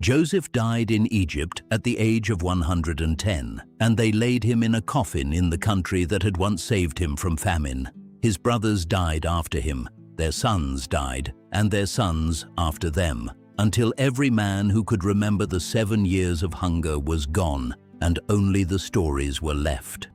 Joseph died in Egypt at the age of 110, and they laid him in a coffin in the country that had once saved him from famine. His brothers died after him, their sons died, and their sons after them, until every man who could remember the 7 years of hunger was gone, and only the stories were left.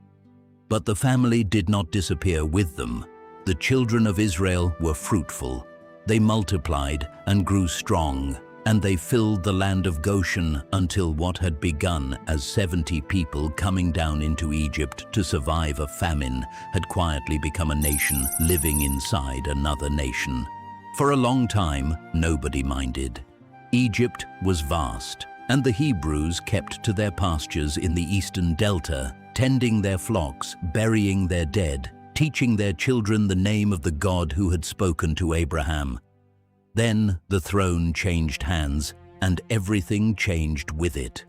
But the family did not disappear with them. The children of Israel were fruitful. They multiplied and grew strong, and they filled the land of Goshen until what had begun as 70 people coming down into Egypt to survive a famine had quietly become a nation living inside another nation. For a long time, nobody minded. Egypt was vast, and the Hebrews kept to their pastures in the eastern delta, tending their flocks, burying their dead, teaching their children the name of the God who had spoken to Abraham. Then the throne changed hands, and everything changed with it.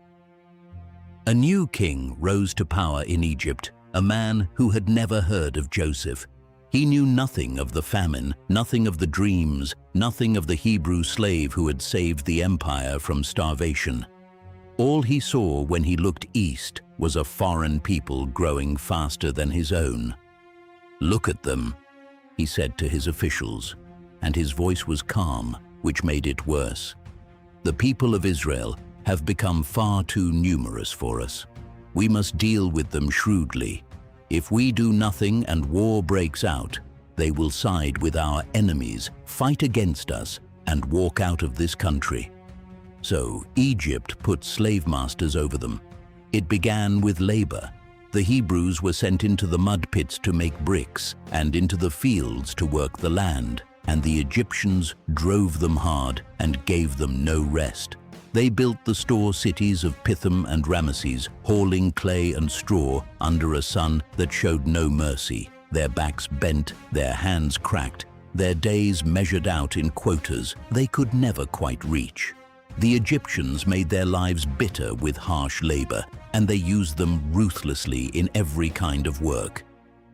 A new king rose to power in Egypt, a man who had never heard of Joseph. He knew nothing of the famine, nothing of the dreams, nothing of the Hebrew slave who had saved the empire from starvation. All he saw when he looked east was a foreign people growing faster than his own. "Look at them," he said to his officials, and his voice was calm, which made it worse. "The people of Israel have become far too numerous for us. We must deal with them shrewdly. If we do nothing and war breaks out, they will side with our enemies, fight against us, and walk out of this country." So Egypt put slave masters over them. It began with labor. The Hebrews were sent into the mud pits to make bricks and into the fields to work the land, and the Egyptians drove them hard and gave them no rest. They built the store cities of Pithom and Ramesses, hauling clay and straw under a sun that showed no mercy. Their backs bent, their hands cracked, their days measured out in quotas they could never quite reach. The Egyptians made their lives bitter with harsh labor, and they used them ruthlessly in every kind of work.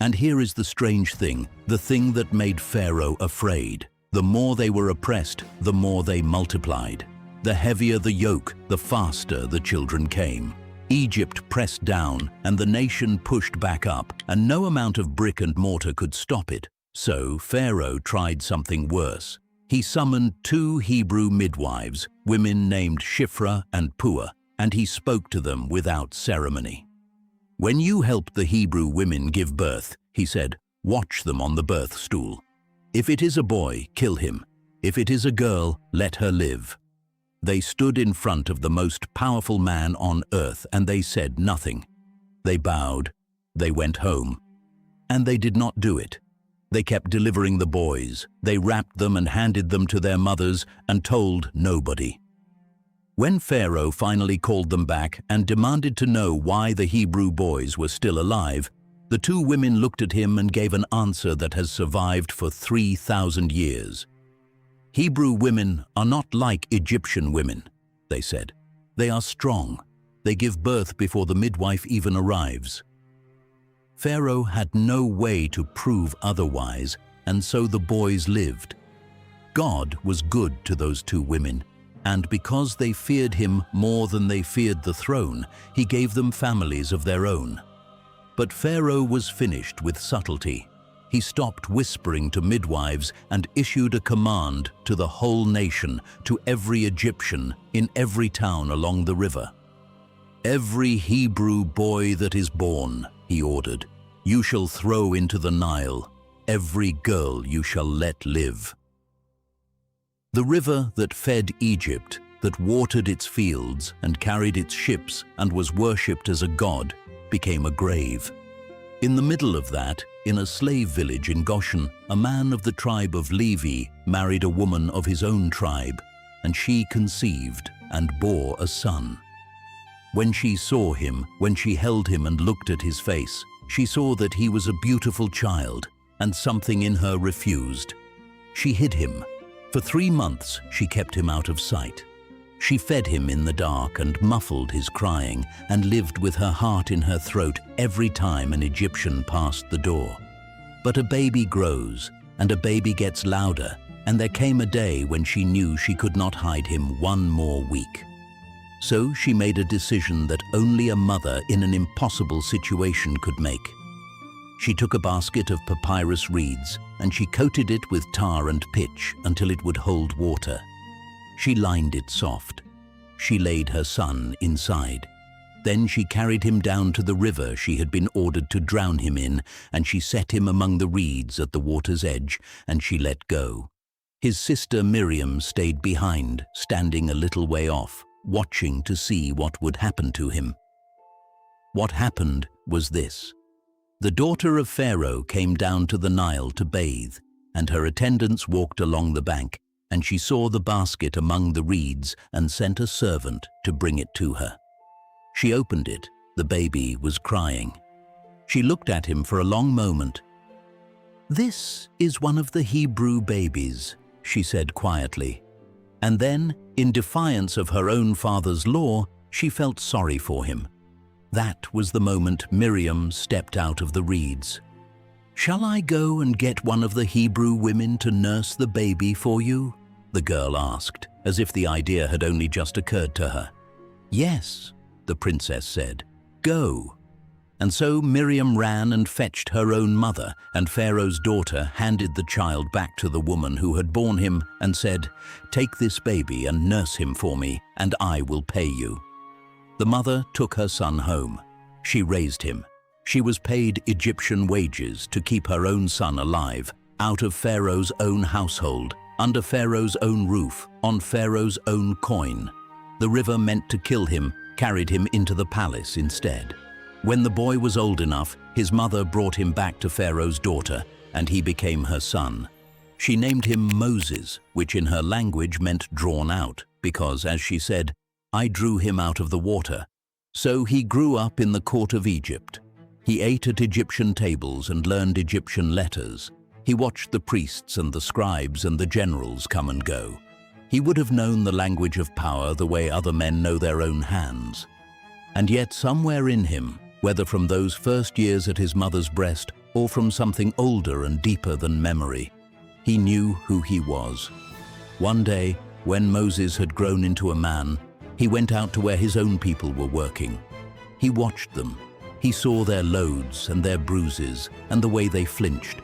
And here is the strange thing, the thing that made Pharaoh afraid. The more they were oppressed, the more they multiplied. The heavier the yoke, the faster the children came. Egypt pressed down, and the nation pushed back up, and no amount of brick and mortar could stop it. So Pharaoh tried something worse. He summoned 2 Hebrew midwives, women named Shiphrah and Puah, and he spoke to them without ceremony. "When you help the Hebrew women give birth," he said, "watch them on the birth stool. If it is a boy, kill him. If it is a girl, let her live." They stood in front of the most powerful man on earth, and they said nothing. They bowed, they went home, and they did not do it. They kept delivering the boys. They wrapped them and handed them to their mothers and told nobody. When Pharaoh finally called them back and demanded to know why the Hebrew boys were still alive, the 2 women looked at him and gave an answer that has survived for 3,000 years. "Hebrew women are not like Egyptian women," they said. "They are strong. They give birth before the midwife even arrives." Pharaoh had no way to prove otherwise, and so the boys lived. God was good to those 2 women, and because they feared him more than they feared the throne, he gave them families of their own. But Pharaoh was finished with subtlety. He stopped whispering to midwives and issued a command to the whole nation, to every Egyptian in every town along the river. "Every Hebrew boy that is born," he ordered, "you shall throw into the Nile. Every girl you shall let live." The river that fed Egypt, that watered its fields and carried its ships and was worshipped as a god, became a grave. In the middle of that, in a slave village in Goshen, a man of the tribe of Levi married a woman of his own tribe, and she conceived and bore a son. When she saw him, when she held him and looked at his face, she saw that he was a beautiful child, and something in her refused. She hid him. For 3 months she kept him out of sight. She fed him in the dark and muffled his crying, and lived with her heart in her throat every time an Egyptian passed the door. But a baby grows, and a baby gets louder, and there came a day when she knew she could not hide him 1 more week. So she made a decision that only a mother in an impossible situation could make. She took a basket of papyrus reeds and she coated it with tar and pitch until it would hold water. She lined it soft. She laid her son inside. Then she carried him down to the river she had been ordered to drown him in, and she set him among the reeds at the water's edge, and she let go. His sister Miriam stayed behind, standing a little way off, watching to see what would happen to him. What happened was this. The daughter of Pharaoh came down to the Nile to bathe, and her attendants walked along the bank, and she saw the basket among the reeds and sent a servant to bring it to her. She opened it. The baby was crying. She looked at him for a long moment. "This is one of the Hebrew babies," she said quietly. And then, in defiance of her own father's law, she felt sorry for him. That was the moment Miriam stepped out of the reeds. "Shall I go and get one of the Hebrew women to nurse the baby for you?" the girl asked, as if the idea had only just occurred to her. "Yes," the princess said. "Go." And so Miriam ran and fetched her own mother, and Pharaoh's daughter handed the child back to the woman who had borne him and said, "Take this baby and nurse him for me, and I will pay you." The mother took her son home. She raised him. She was paid Egyptian wages to keep her own son alive, out of Pharaoh's own household, under Pharaoh's own roof, on Pharaoh's own coin. The river meant to kill him carried him into the palace instead. When the boy was old enough, his mother brought him back to Pharaoh's daughter, and he became her son. She named him Moses, which in her language meant drawn out, because, as she said, "I drew him out of the water." So he grew up in the court of Egypt. He ate at Egyptian tables and learned Egyptian letters. He watched the priests and the scribes and the generals come and go. He would have known the language of power the way other men know their own hands. And yet somewhere in him, whether from those first years at his mother's breast or from something older and deeper than memory, he knew who he was. One day, when Moses had grown into a man, he went out to where his own people were working. He watched them. He saw their loads and their bruises and the way they flinched.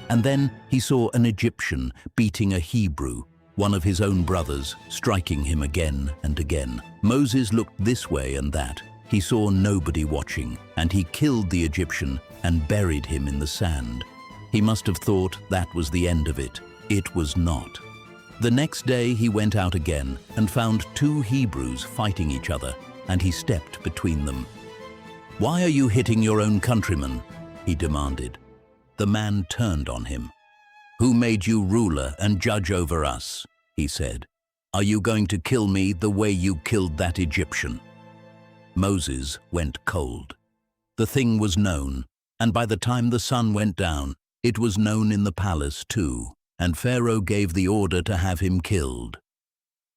And then he saw an Egyptian beating a Hebrew, one of his own brothers, striking him again and again. Moses looked this way and that. He saw nobody watching, and he killed the Egyptian and buried him in the sand. He must have thought that was the end of it. It was not. The next day he went out again and found two Hebrews fighting each other, and he stepped between them. "Why are you hitting your own countrymen?" he demanded. The man turned on him. "Who made you ruler and judge over us?" he said. "Are you going to kill me the way you killed that Egyptian?" Moses went cold. The thing was known, and by the time the sun went down, it was known in the palace too, and Pharaoh gave the order to have him killed.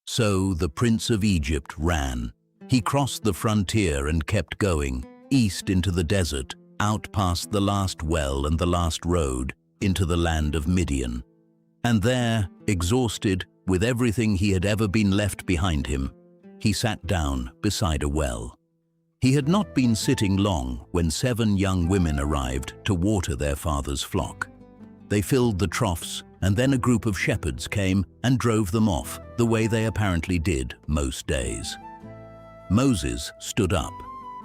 So the prince of Egypt ran. He crossed the frontier and kept going, east into the desert, out past the last well and the last road, into the land of Midian. And there, exhausted, with everything he had ever been left behind him, he sat down beside a well. He had not been sitting long when 7 young women arrived to water their father's flock. They filled the troughs, and then a group of shepherds came and drove them off, the way they apparently did most days. Moses stood up.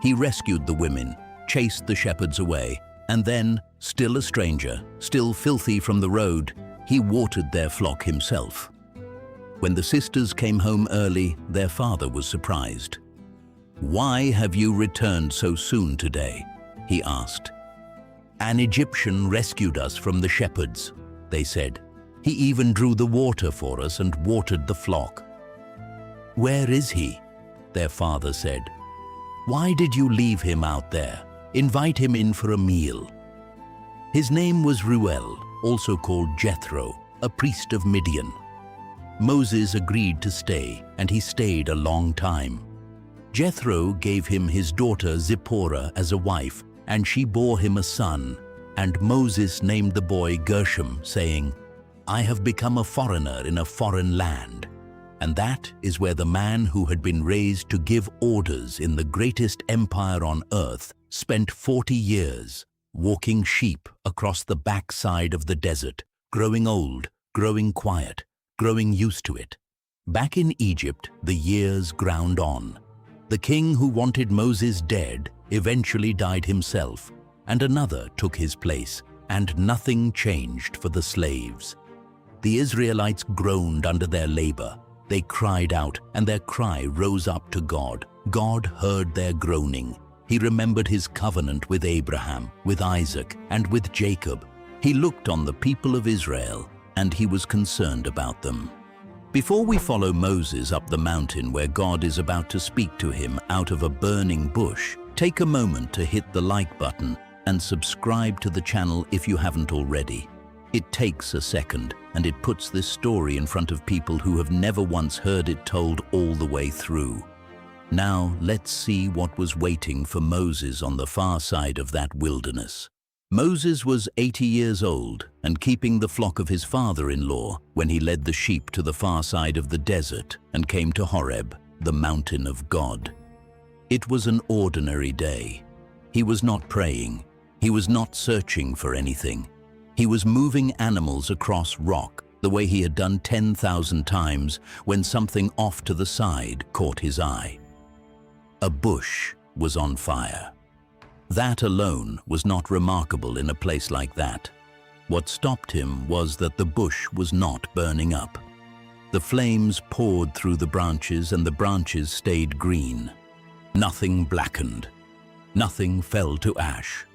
He rescued the women, chased the shepherds away, and then, still a stranger, still filthy from the road, he watered their flock himself. When the sisters came home early, their father was surprised. "Why have you returned so soon today?" he asked. "An Egyptian rescued us from the shepherds," they said. "He even drew the water for us and watered the flock." "Where is he?" their father said. "Why did you leave him out there? Invite him in for a meal." His name was Reuel, also called Jethro, a priest of Midian. Moses agreed to stay, and he stayed a long time. Jethro gave him his daughter Zipporah as a wife, and she bore him a son. And Moses named the boy Gershom, saying, "I have become a foreigner in a foreign land." And that is where the man who had been raised to give orders in the greatest empire on earth spent 40 years, walking sheep across the backside of the desert, growing old, growing quiet, growing used to it. Back in Egypt, the years ground on. The king who wanted Moses dead eventually died himself, and another took his place, and nothing changed for the slaves. The Israelites groaned under their labor. They cried out, and their cry rose up to God. God heard their groaning. He remembered his covenant with Abraham, with Isaac, and with Jacob. He looked on the people of Israel, and he was concerned about them. Before we follow Moses up the mountain where God is about to speak to him out of a burning bush, take a moment to hit the like button and subscribe to the channel if you haven't already. It takes a second, and it puts this story in front of people who have never once heard it told all the way through. Now let's see what was waiting for Moses on the far side of that wilderness. Moses was 80 years old and keeping the flock of his father-in-law when he led the sheep to the far side of the desert and came to Horeb, the mountain of God. It was an ordinary day. He was not praying. He was not searching for anything. He was moving animals across rock the way he had done 10,000 times when something off to the side caught his eye. A bush was on fire. That alone was not remarkable in a place like that. What stopped him was that the bush was not burning up. The flames poured through the branches and the branches stayed green. Nothing blackened. Nothing fell to ash.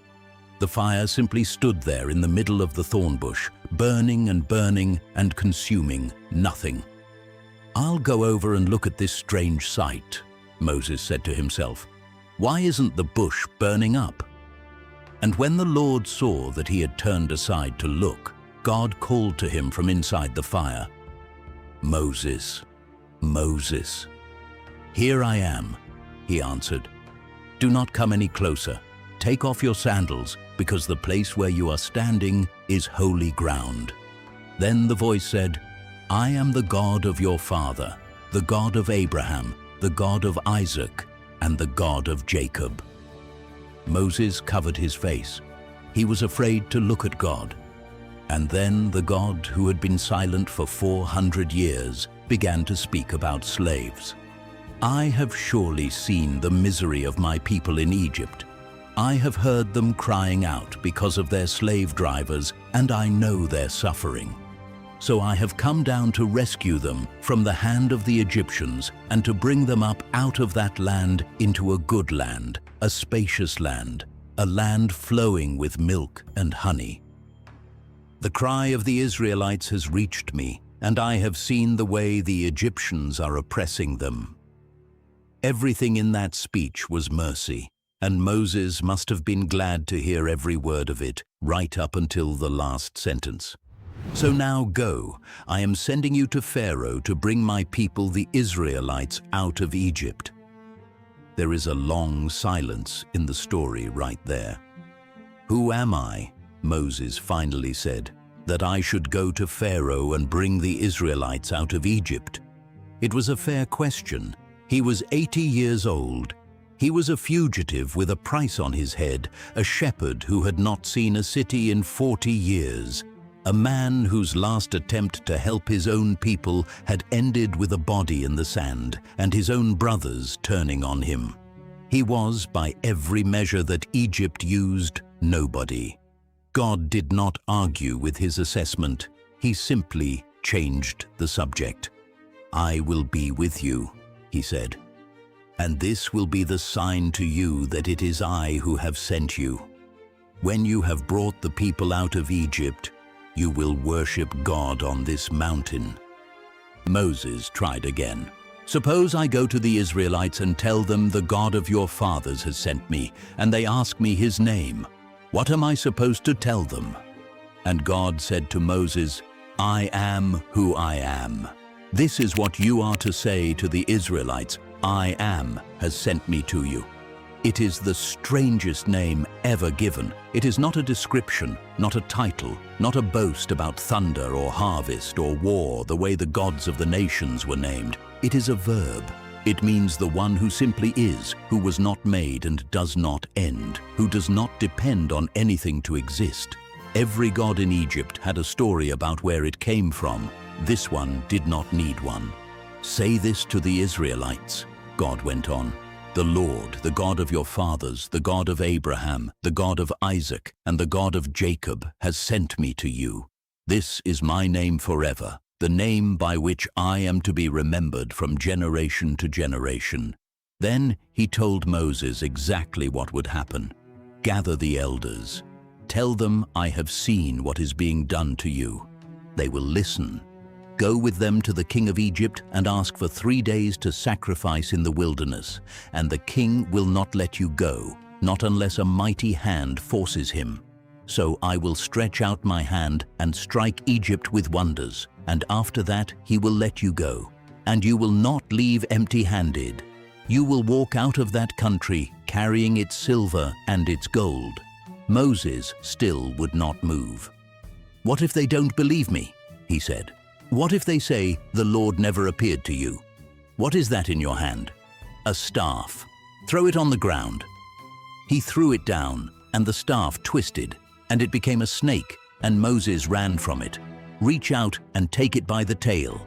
The fire simply stood there in the middle of the thorn bush, burning and consuming nothing. "I'll go over and look at this strange sight," Moses said to himself. "Why isn't the bush burning up?" And when the Lord saw that he had turned aside to look, God called to him from inside the fire, "Moses, Moses." "Here I am," he answered. "Do not come any closer. Take off your sandals, because the place where you are standing is holy ground." Then the voice said, "I am the God of your father, the God of Abraham, the God of Isaac, and the God of Jacob." Moses covered his face. He was afraid to look at God. And then the God who had been silent for 400 years began to speak about slaves. "I have surely seen the misery of my people in Egypt. I have heard them crying out because of their slave drivers, and I know their suffering. So I have come down to rescue them from the hand of the Egyptians and to bring them up out of that land into a good land, a spacious land, a land flowing with milk and honey. The cry of the Israelites has reached me, and I have seen the way the Egyptians are oppressing them." Everything in that speech was mercy, and Moses must have been glad to hear every word of it, right up until the last sentence. "So now go, I am sending you to Pharaoh to bring my people the Israelites out of Egypt." There is a long silence in the story right there. "Who am I," Moses finally said, "that I should go to Pharaoh and bring the Israelites out of Egypt?" It was a fair question. He was 80 years old. He was a fugitive with a price on his head, a shepherd who had not seen a city in 40 years, a man whose last attempt to help his own people had ended with a body in the sand and his own brothers turning on him. He was, by every measure that Egypt used, nobody. God did not argue with his assessment. He simply changed the subject. "I will be with you," he said. "And this will be the sign to you that it is I who have sent you. When you have brought the people out of Egypt, you will worship God on this mountain." Moses tried again. "Suppose I go to the Israelites and tell them the God of your fathers has sent me, and they ask me his name. What am I supposed to tell them?" And God said to Moses, "I am who I am. This is what you are to say to the Israelites. I am has sent me to you." It is the strangest name ever given. It is not a description, not a title, not a boast about thunder or harvest or war the way the gods of the nations were named. It is a verb. It means the one who simply is, who was not made and does not end, who does not depend on anything to exist. Every god in Egypt had a story about where it came from. This one did not need one. Say this to the Israelites, God went on. The Lord, the God of your fathers, the God of Abraham, the God of Isaac, and the God of Jacob, has sent me to you. This is my name forever, the name by which I am to be remembered from generation to generation. Then he told Moses exactly what would happen. Gather the elders. Tell them I have seen what is being done to you. They will listen. Go with them to the king of Egypt and ask for 3 days to sacrifice in the wilderness, and the king will not let you go, not unless a mighty hand forces him. So I will stretch out my hand and strike Egypt with wonders, and after that he will let you go, and you will not leave empty-handed. You will walk out of that country carrying its silver and its gold. Moses still would not move. What if they don't believe me? He said. What if they say, the Lord never appeared to you? What is that in your hand? A staff. Throw it on the ground. He threw it down, and the staff twisted, and it became a snake, and Moses ran from it. Reach out and take it by the tail.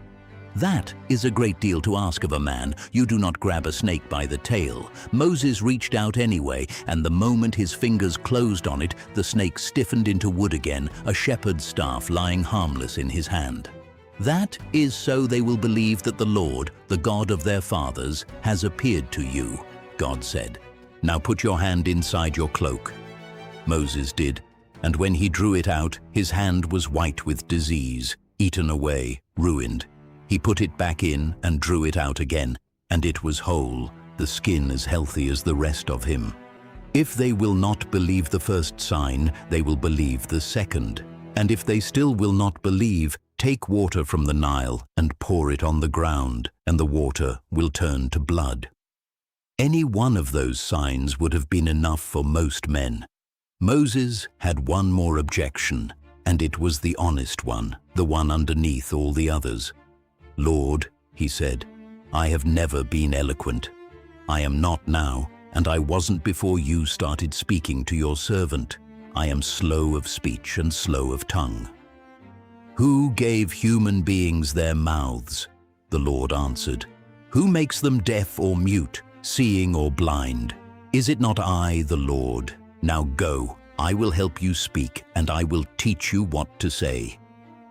That is a great deal to ask of a man. You do not grab a snake by the tail. Moses reached out anyway, and the moment his fingers closed on it, the snake stiffened into wood again, a shepherd's staff lying harmless in his hand. That is so they will believe that the Lord, the God of their fathers, has appeared to you, God said. Now put your hand inside your cloak. Moses did, and when he drew it out, his hand was white with disease, eaten away, ruined. He put it back in and drew it out again, and it was whole, the skin as healthy as the rest of him. If they will not believe the first sign, they will believe the second. And if they still will not believe, take water from the Nile and pour it on the ground, and the water will turn to blood. Any one of those signs would have been enough for most men. Moses had one more objection, and it was the honest one, the one underneath all the others. Lord, he said, I have never been eloquent. I am not now, and I wasn't before you started speaking to your servant. I am slow of speech and slow of tongue. Who gave human beings their mouths? The Lord answered. Who makes them deaf or mute, seeing or blind? Is it not I, the Lord? Now go, I will help you speak, and I will teach you what to say.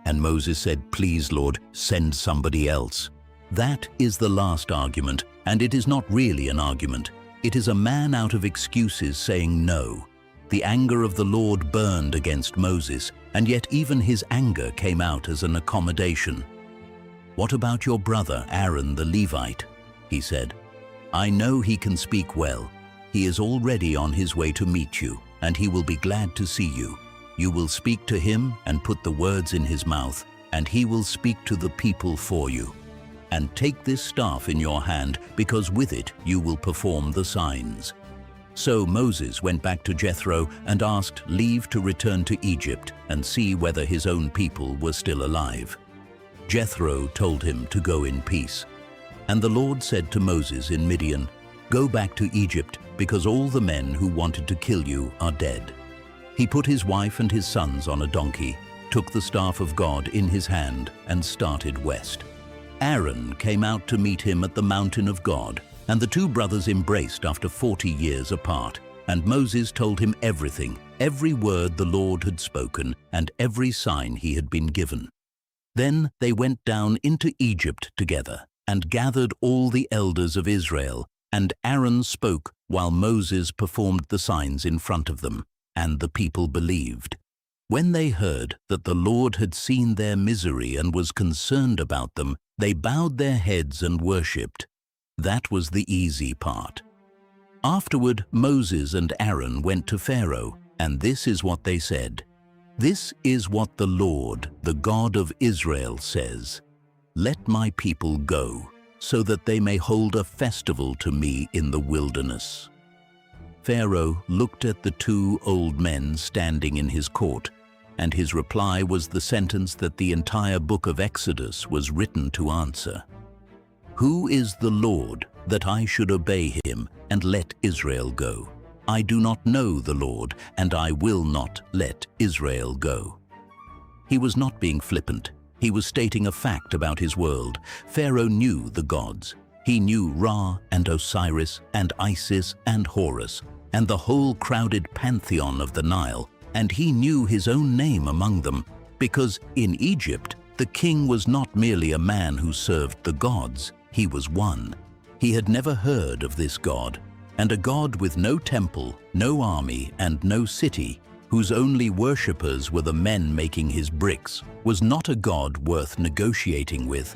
And Moses said, Please, Lord, send somebody else. That is the last argument, and it is not really an argument. It is a man out of excuses saying no. The anger of the Lord burned against Moses, and yet even his anger came out as an accommodation. What about your brother Aaron the Levite? He said. I know he can speak well. He is already on his way to meet you, and he will be glad to see you. You will speak to him and put the words in his mouth, and he will speak to the people for you. And take this staff in your hand, because with it you will perform the signs. So Moses went back to Jethro and asked leave to return to Egypt and see whether his own people were still alive. Jethro told him to go in peace. And the Lord said to Moses in Midian, Go back to Egypt, because all the men who wanted to kill you are dead. He put his wife and his sons on a donkey, took the staff of God in his hand, and started west. Aaron came out to meet him at the mountain of God, and the two brothers embraced after 40 years apart. And Moses told him everything, every word the Lord had spoken, and every sign he had been given. Then they went down into Egypt together, and gathered all the elders of Israel, and Aaron spoke while Moses performed the signs in front of them, and the people believed. When they heard that the Lord had seen their misery and was concerned about them, they bowed their heads and worshipped. That was the easy part. Afterward, Moses and Aaron went to Pharaoh, and this is what they said. This is what the Lord, the God of Israel, says. Let my people go, so that they may hold a festival to me in the wilderness. Pharaoh looked at the two old men standing in his court, and his reply was the sentence that the entire book of Exodus was written to answer. "Who is the Lord, that I should obey him and let Israel go? I do not know the Lord, and I will not let Israel go." He was not being flippant. He was stating a fact about his world. Pharaoh knew the gods. He knew Ra and Osiris and Isis and Horus and the whole crowded pantheon of the Nile, and he knew his own name among them, because in Egypt the king was not merely a man who served the gods, he was one. He had never heard of this god, and a god with no temple, no army, and no city, whose only worshippers were the men making his bricks, was not a god worth negotiating with.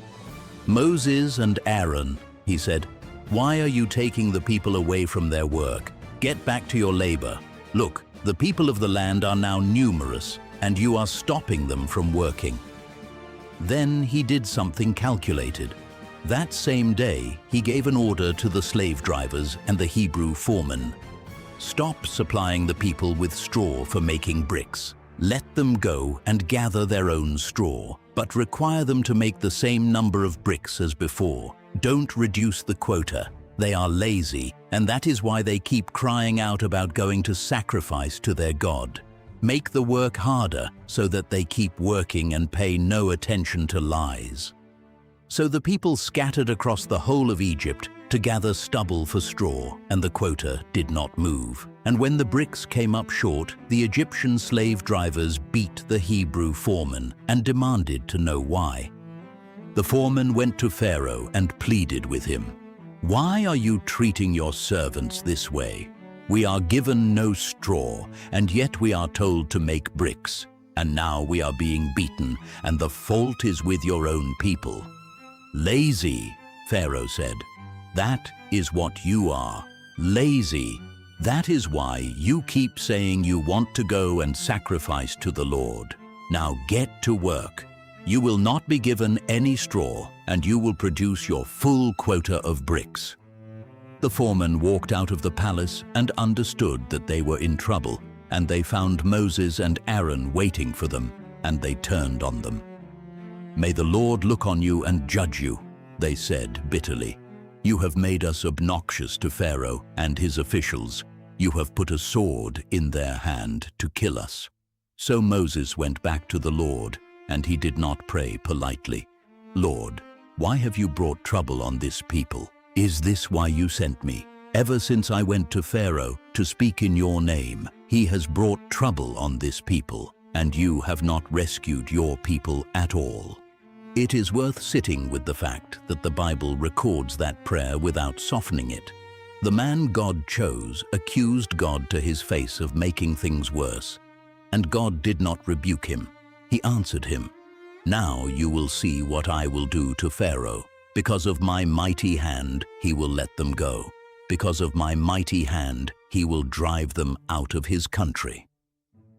"Moses and Aaron," he said, "why are you taking the people away from their work? Get back to your labor. Look, the people of the land are now numerous, and you are stopping them from working." Then he did something calculated. That same day, he gave an order to the slave drivers and the Hebrew foremen. "Stop supplying the people with straw for making bricks. Let them go and gather their own straw, but require them to make the same number of bricks as before. Don't reduce the quota. They are lazy, and that is why they keep crying out about going to sacrifice to their God. Make the work harder so that they keep working and pay no attention to lies." So the people scattered across the whole of Egypt to gather stubble for straw, and the quota did not move. And when the bricks came up short, the Egyptian slave drivers beat the Hebrew foreman and demanded to know why. The foreman went to Pharaoh and pleaded with him. "Why are you treating your servants this way? We are given no straw, and yet we are told to make bricks. And now we are being beaten, and the fault is with your own people." "Lazy," Pharaoh said. "That is what you are, lazy. That is why you keep saying you want to go and sacrifice to the Lord. Now get to work. You will not be given any straw, and you will produce your full quota of bricks." The foreman walked out of the palace and understood that they were in trouble, and they found Moses and Aaron waiting for them, and they turned on them. "May the Lord look on you and judge you," they said bitterly. "You have made us obnoxious to Pharaoh and his officials. You have put a sword in their hand to kill us." So Moses went back to the Lord, and he did not pray politely. "Lord, why have you brought trouble on this people? Is this why you sent me? Ever since I went to Pharaoh to speak in your name, he has brought trouble on this people, and you have not rescued your people at all." It is worth sitting with the fact that the Bible records that prayer without softening it. The man God chose accused God to his face of making things worse, and God did not rebuke him. He answered him, "Now you will see what I will do to Pharaoh. Because of my mighty hand, he will let them go. Because of my mighty hand, he will drive them out of his country."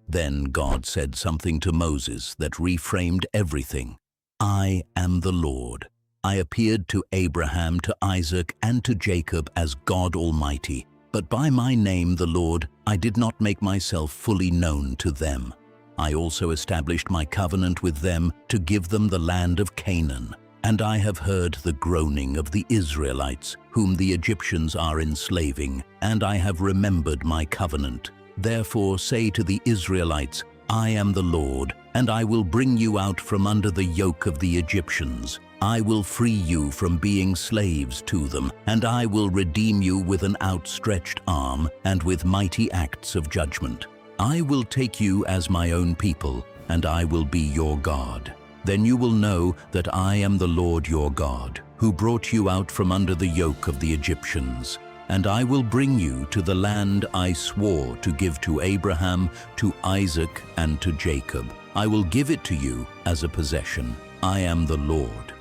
Then God said something to Moses that reframed everything. "I am the Lord. I appeared to Abraham, to Isaac, and to Jacob as God Almighty, but by my name, the Lord, I did not make myself fully known to them. I also established my covenant with them to give them the land of Canaan. And I have heard the groaning of the Israelites, whom the Egyptians are enslaving, and I have remembered my covenant. Therefore say to the Israelites, I am the Lord, and I will bring you out from under the yoke of the Egyptians. I will free you from being slaves to them, and I will redeem you with an outstretched arm and with mighty acts of judgment. I will take you as my own people, and I will be your God. Then you will know that I am the Lord your God, who brought you out from under the yoke of the Egyptians. And I will bring you to the land I swore to give to Abraham, to Isaac, and to Jacob. I will give it to you as a possession. I am the Lord."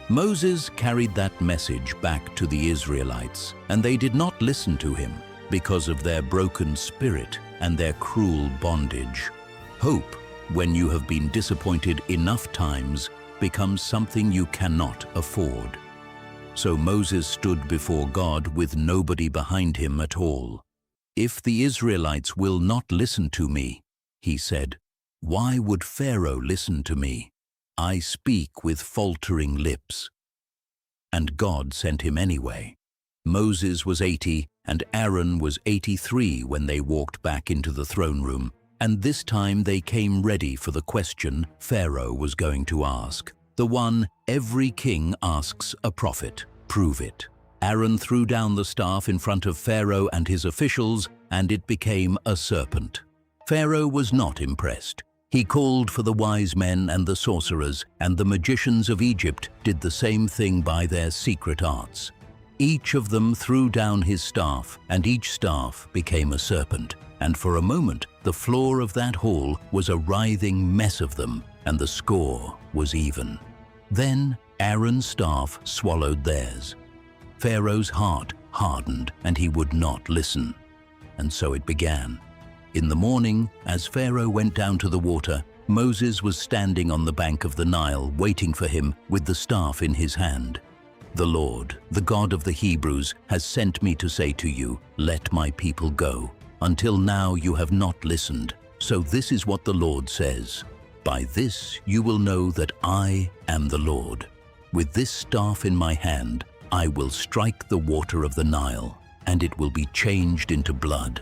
Moses carried that message back to the Israelites, and they did not listen to him because of their broken spirit and their cruel bondage. Hope, when you have been disappointed enough times, becomes something you cannot afford. So Moses stood before God with nobody behind him at all. "If the Israelites will not listen to me," he said, "why would Pharaoh listen to me? I speak with faltering lips." And God sent him anyway. Moses was 80 and Aaron was 83 when they walked back into the throne room, and this time they came ready for the question Pharaoh was going to ask. The one every king asks a prophet. Prove it. Aaron threw down the staff in front of Pharaoh and his officials, and it became a serpent. Pharaoh was not impressed. He called for the wise men and the sorcerers, and the magicians of Egypt did the same thing by their secret arts. Each of them threw down his staff, and each staff became a serpent. And for a moment, the floor of that hall was a writhing mess of them, and the score was even. Then Aaron's staff swallowed theirs. Pharaoh's heart hardened, and he would not listen. And so it began. In the morning, as Pharaoh went down to the water, Moses was standing on the bank of the Nile, waiting for him with the staff in his hand. "The Lord, the God of the Hebrews, has sent me to say to you, 'Let my people go.' Until now you have not listened. So this is what the Lord says. By this you will know that I am the Lord. With this staff in my hand, I will strike the water of the Nile, and it will be changed into blood."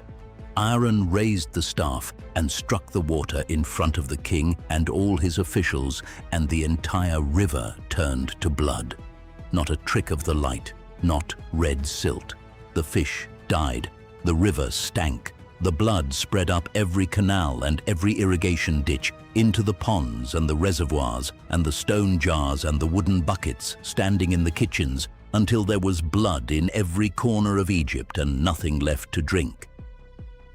Aaron raised the staff and struck the water in front of the king and all his officials, and the entire river turned to blood. Not a trick of the light, not red silt. The fish died. The river stank. The blood spread up every canal and every irrigation ditch, into the ponds and the reservoirs and the stone jars and the wooden buckets standing in the kitchens, until there was blood in every corner of Egypt and nothing left to drink.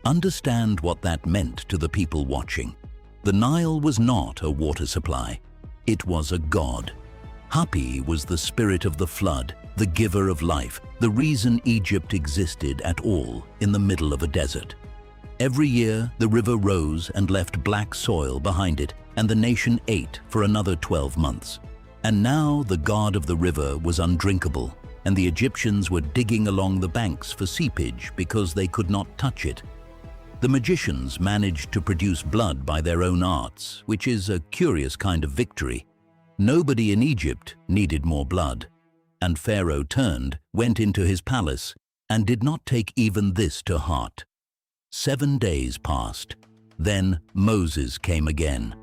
Understand what that meant to the people watching. The Nile was not a water supply. It was a god. Hapi was the spirit of the flood, the giver of life, the reason Egypt existed at all in the middle of a desert. Every year, the river rose and left black soil behind it, and the nation ate for another 12 months. And now the god of the river was undrinkable, and the Egyptians were digging along the banks for seepage because they could not touch it. The magicians managed to produce blood by their own arts, which is a curious kind of victory. Nobody in Egypt needed more blood. And Pharaoh turned, went into his palace, and did not take even this to heart. 7 days passed. Then Moses came again.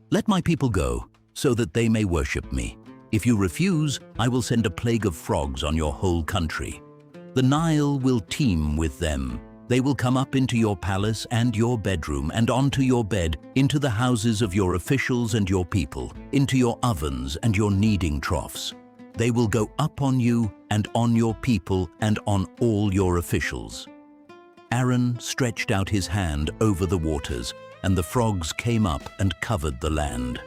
"Let my people go, so that they may worship me. If you refuse, I will send a plague of frogs on your whole country. The Nile will teem with them. They will come up into your palace and your bedroom and onto your bed, into the houses of your officials and your people, into your ovens and your kneading troughs. They will go up on you and on your people and on all your officials." Aaron stretched out his hand over the waters, and the frogs came up and covered the land.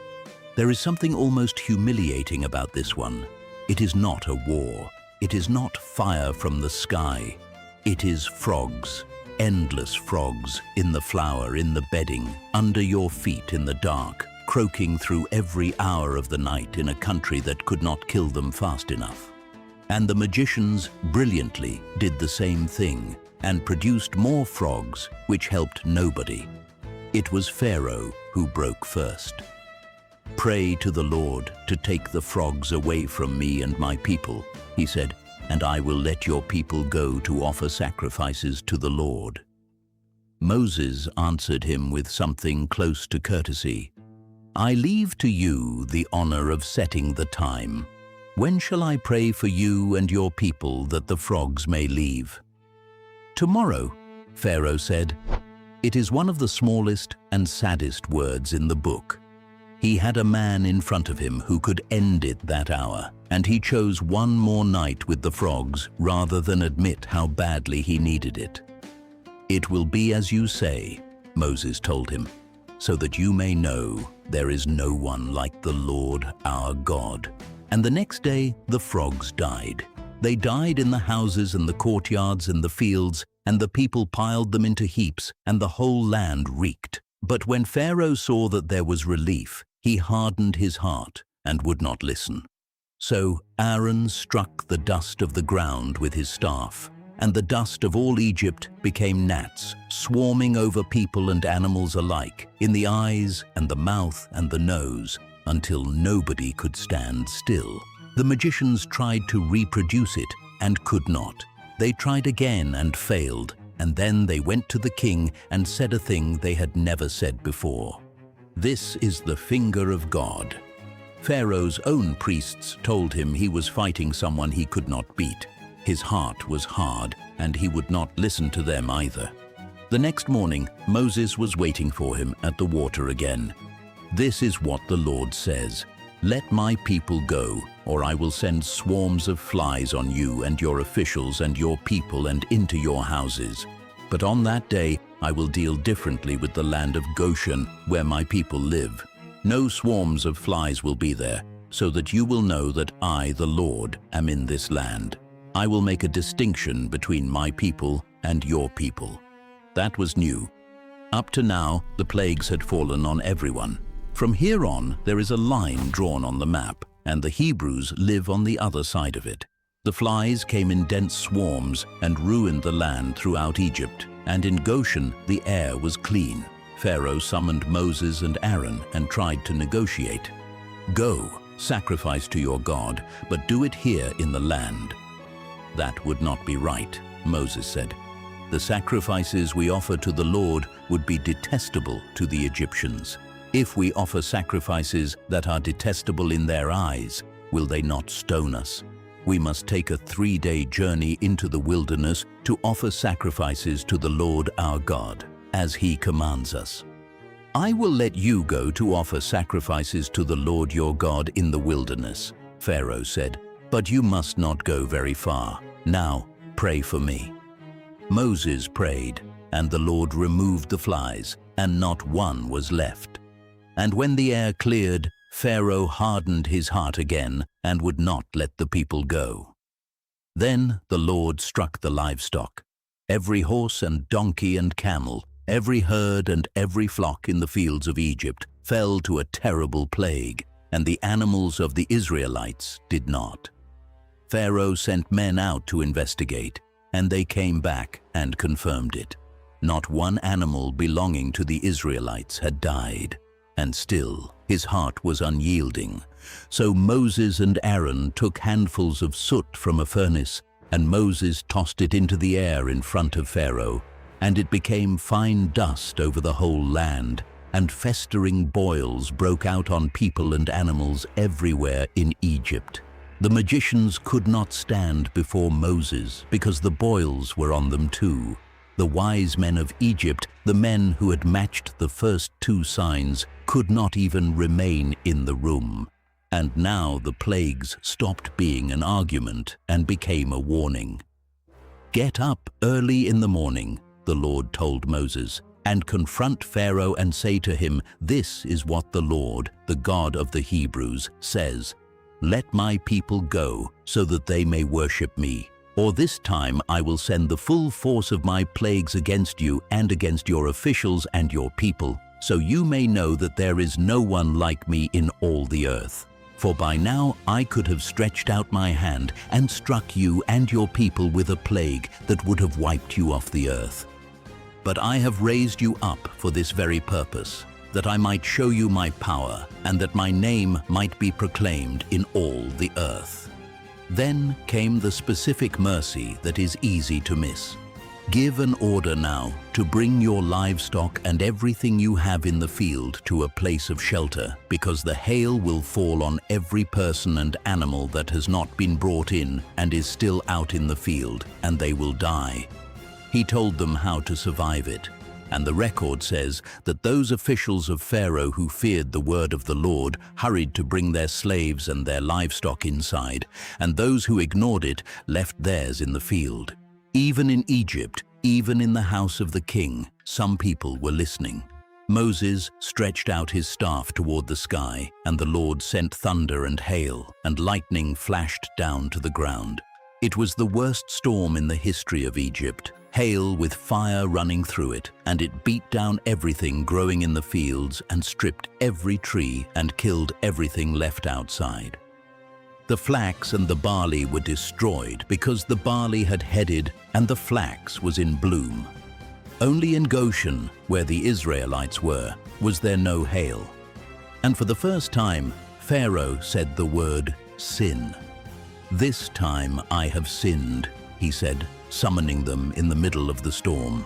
There is something almost humiliating about this one. It is not a war. It is not fire from the sky. It is frogs. Endless frogs, in the flour, in the bedding, under your feet in the dark, croaking through every hour of the night in a country that could not kill them fast enough. And the magicians brilliantly did the same thing and produced more frogs, which helped nobody. It was Pharaoh who broke first. "Pray to the Lord to take the frogs away from me and my people," he said, "and I will let your people go to offer sacrifices to the Lord." Moses answered him with something close to courtesy. "I leave to you the honor of setting the time. When shall I pray for you and your people that the frogs may leave?" "Tomorrow," Pharaoh said. It is one of the smallest and saddest words in the book. He had a man in front of him who could end it that hour, and he chose one more night with the frogs rather than admit how badly he needed it. "It will be as you say," Moses told him, "so that you may know there is no one like the Lord our God." And the next day the frogs died. They died in the houses and the courtyards and the fields, and the people piled them into heaps, and the whole land reeked. But when Pharaoh saw that there was relief, he hardened his heart and would not listen. So Aaron struck the dust of the ground with his staff, and the dust of all Egypt became gnats, swarming over people and animals alike, in the eyes and the mouth and the nose, until nobody could stand still. The magicians tried to reproduce it and could not. They tried again and failed, and then they went to the king and said a thing they had never said before. "This is the finger of God." Pharaoh's own priests told him he was fighting someone he could not beat. His heart was hard, and he would not listen to them either. The next morning, Moses was waiting for him at the water again. "This is what the Lord says. Let my people go, or I will send swarms of flies on you and your officials and your people and into your houses. But on that day, I will deal differently with the land of Goshen, where my people live. No swarms of flies will be there, so that you will know that I, the Lord, am in this land. I will make a distinction between my people and your people." That was new. Up to now, the plagues had fallen on everyone. From here on, there is a line drawn on the map, and the Hebrews live on the other side of it. The flies came in dense swarms and ruined the land throughout Egypt, and in Goshen the air was clean. Pharaoh summoned Moses and Aaron and tried to negotiate. "Go, sacrifice to your God, but do it here in the land." "That would not be right," Moses said. "The sacrifices we offer to the Lord would be detestable to the Egyptians. If we offer sacrifices that are detestable in their eyes, will they not stone us? We must take a 3-day journey into the wilderness to offer sacrifices to the Lord our God, as he commands us." "I will let you go to offer sacrifices to the Lord your God in the wilderness," Pharaoh said, "but you must not go very far. Now, pray for me." Moses prayed, and the Lord removed the flies, and not one was left. And when the air cleared, Pharaoh hardened his heart again and would not let the people go. Then the Lord struck the livestock. Every horse and donkey and camel, every herd and every flock in the fields of Egypt fell to a terrible plague, and the animals of the Israelites did not. Pharaoh sent men out to investigate, and they came back and confirmed it. Not one animal belonging to the Israelites had died, and still his heart was unyielding. So Moses and Aaron took handfuls of soot from a furnace, and Moses tossed it into the air in front of Pharaoh, and it became fine dust over the whole land, and festering boils broke out on people and animals everywhere in Egypt. The magicians could not stand before Moses because the boils were on them too. The wise men of Egypt, the men who had matched the first 2 signs, could not even remain in the room. And now the plagues stopped being an argument and became a warning. "Get up early in the morning," the Lord told Moses, "and confront Pharaoh and say to him, 'This is what the Lord, the God of the Hebrews, says. Let my people go so that they may worship me. Or this time I will send the full force of my plagues against you and against your officials and your people, so you may know that there is no one like me in all the earth. For by now I could have stretched out my hand and struck you and your people with a plague that would have wiped you off the earth. But I have raised you up for this very purpose, that I might show you my power, and that my name might be proclaimed in all the earth." Then came the specific mercy that is easy to miss. "Give an order now to bring your livestock and everything you have in the field to a place of shelter, because the hail will fall on every person and animal that has not been brought in and is still out in the field, and they will die." He told them how to survive it. And the record says that those officials of Pharaoh who feared the word of the Lord hurried to bring their slaves and their livestock inside, and those who ignored it left theirs in the field. Even in Egypt, even in the house of the king, some people were listening. Moses stretched out his staff toward the sky, and the Lord sent thunder and hail, and lightning flashed down to the ground. It was the worst storm in the history of Egypt. Hail with fire running through it, and it beat down everything growing in the fields and stripped every tree and killed everything left outside. The flax and the barley were destroyed because the barley had headed and the flax was in bloom. Only in Goshen, where the Israelites were, was there no hail. And for the first time, Pharaoh said the word sin. "This time I have sinned," he said, summoning them in the middle of the storm.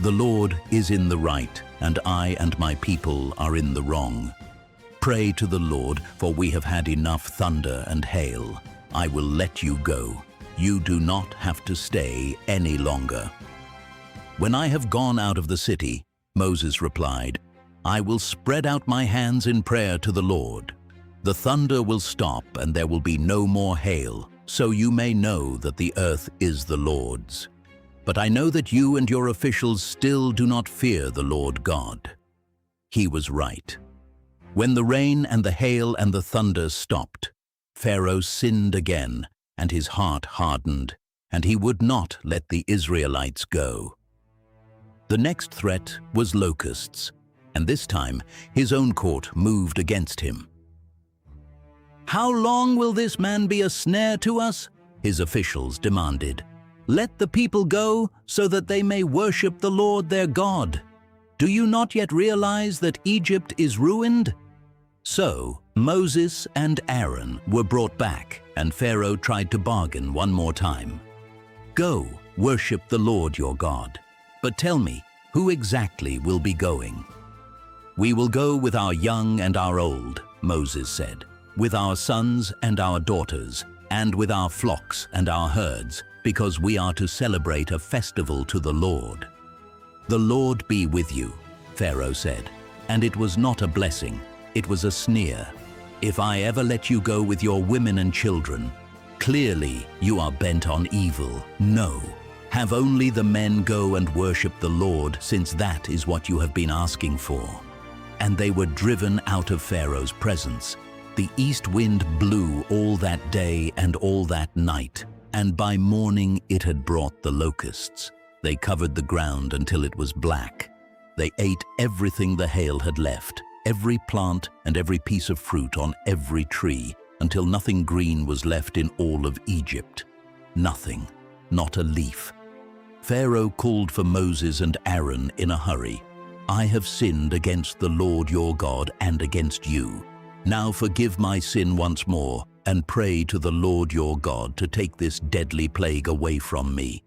"The Lord is in the right, and I and my people are in the wrong. Pray to the Lord, for we have had enough thunder and hail. I will let you go. You do not have to stay any longer." "When I have gone out of the city," Moses replied, "I will spread out my hands in prayer to the Lord. The thunder will stop and there will be no more hail, so you may know that the earth is the Lord's. But I know that you and your officials still do not fear the Lord God." He was right. When the rain and the hail and the thunder stopped, Pharaoh sinned again, and his heart hardened, and he would not let the Israelites go. The next threat was locusts, and this time his own court moved against him. "How long will this man be a snare to us?" his officials demanded. "Let the people go so that they may worship the Lord their God. Do you not yet realize that Egypt is ruined?" So Moses and Aaron were brought back, and Pharaoh tried to bargain one more time. "Go, worship the Lord your God. But tell me, who exactly will be going?" "We will go with our young and our old," Moses said, "with our sons and our daughters, and with our flocks and our herds, because we are to celebrate a festival to the Lord." "The Lord be with you," Pharaoh said, and it was not a blessing, it was a sneer. "If I ever let you go with your women and children, clearly you are bent on evil. No, have only the men go and worship the Lord, since that is what you have been asking for." And they were driven out of Pharaoh's presence. The east wind blew all that day and all that night, and by morning it had brought the locusts. They covered the ground until it was black. They ate everything the hail had left, every plant and every piece of fruit on every tree, until nothing green was left in all of Egypt. Nothing, not a leaf. Pharaoh called for Moses and Aaron in a hurry. "I have sinned against the Lord your God and against you. Now forgive my sin once more, and pray to the Lord your God to take this deadly plague away from me."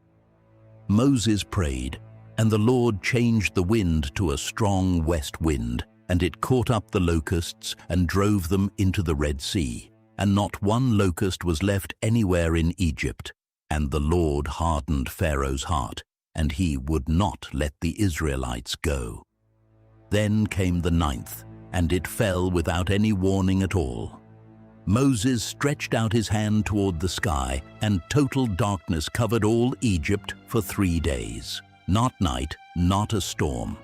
Moses prayed, and the Lord changed the wind to a strong west wind, and it caught up the locusts and drove them into the Red Sea, and not one locust was left anywhere in Egypt. And the Lord hardened Pharaoh's heart, and he would not let the Israelites go. Then came the 9th, and it fell without any warning at all. Moses stretched out his hand toward the sky, and total darkness covered all Egypt for 3 days. Not night, not a storm.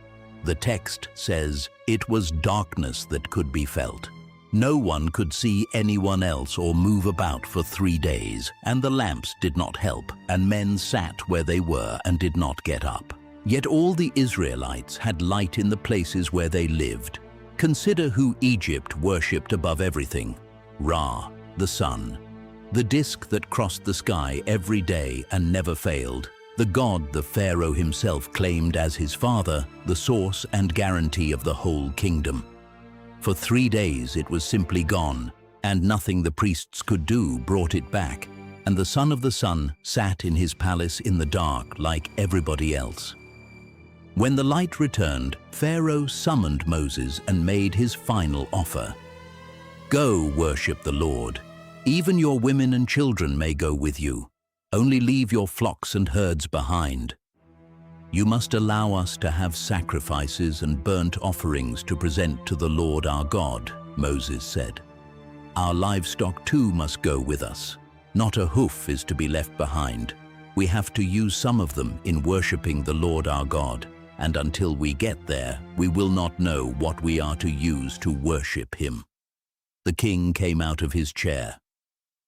The text says, "It was darkness that could be felt." No one could see anyone else or move about for 3 days, and the lamps did not help, and men sat where they were and did not get up. Yet all the Israelites had light in the places where they lived. Consider who Egypt worshipped above everything: Ra, the sun, the disk that crossed the sky every day and never failed, the god the Pharaoh himself claimed as his father, the source and guarantee of the whole kingdom. For 3 days it was simply gone, and nothing the priests could do brought it back, and the son of the sun sat in his palace in the dark like everybody else. When the light returned, Pharaoh summoned Moses and made his final offer. "Go worship the Lord. Even your women and children may go with you. Only leave your flocks and herds behind. You must allow us to have sacrifices and burnt offerings to present to the Lord our God," Moses said. "Our livestock too must go with us. Not a hoof is to be left behind. We have to use some of them in worshiping the Lord our God, and until we get there, we will not know what we are to use to worship him." The king came out of his chair.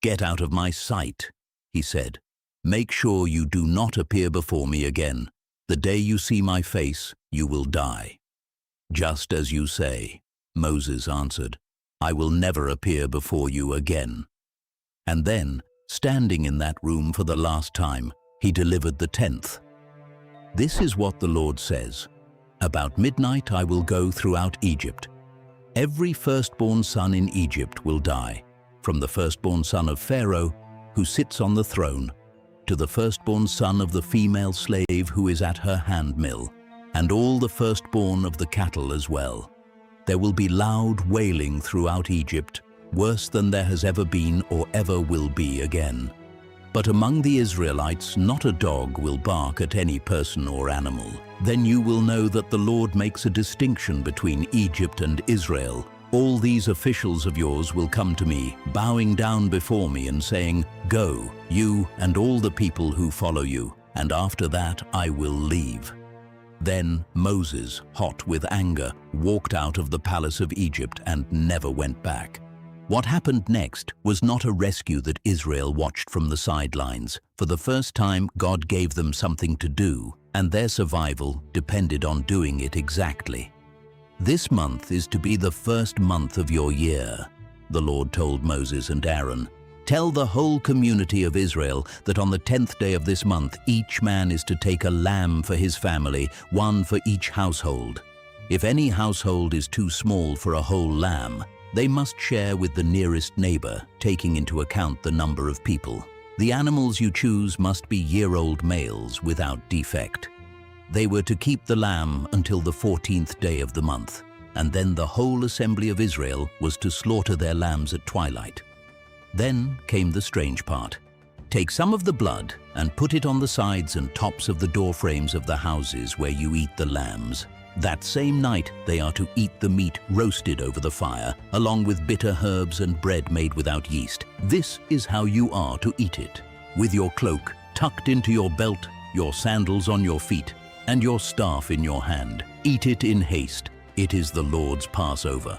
"Get out of my sight," he said. "Make sure you do not appear before me again. The day you see my face, you will die." "Just as you say," Moses answered. "I will never appear before you again." And then, standing in that room for the last time, he delivered the 10th. This is what the Lord says. About midnight I will go throughout Egypt. Every firstborn son in Egypt will die, from the firstborn son of Pharaoh, who sits on the throne, to the firstborn son of the female slave who is at her handmill, and all the firstborn of the cattle as well. There will be loud wailing throughout Egypt, worse than there has ever been or ever will be again. But among the Israelites not a dog will bark at any person or animal. Then you will know that the Lord makes a distinction between Egypt and Israel. All these officials of yours will come to me, bowing down before me and saying, "Go, you and all the people who follow you, and after that I will leave." Then Moses, hot with anger, walked out of the palace of Egypt and never went back. What happened next was not a rescue that Israel watched from the sidelines. For the first time, God gave them something to do, and their survival depended on doing it exactly. "This month is to be the first month of your year," the Lord told Moses and Aaron. "Tell the whole community of Israel that on the 10th day of this month, each man is to take a lamb for his family, one for each household. If any household is too small for a whole lamb, they must share with the nearest neighbor, taking into account the number of people. The animals you choose must be year-old males without defect. They were to keep the lamb until the 14th day of the month, and then the whole assembly of Israel was to slaughter their lambs at twilight. Then came the strange part. Take some of the blood and put it on the sides and tops of the door frames of the houses where you eat the lambs. That same night they are to eat the meat roasted over the fire, along with bitter herbs and bread made without yeast. This is how you are to eat it, with your cloak tucked into your belt, your sandals on your feet, and your staff in your hand. Eat it in haste. It is the Lord's Passover.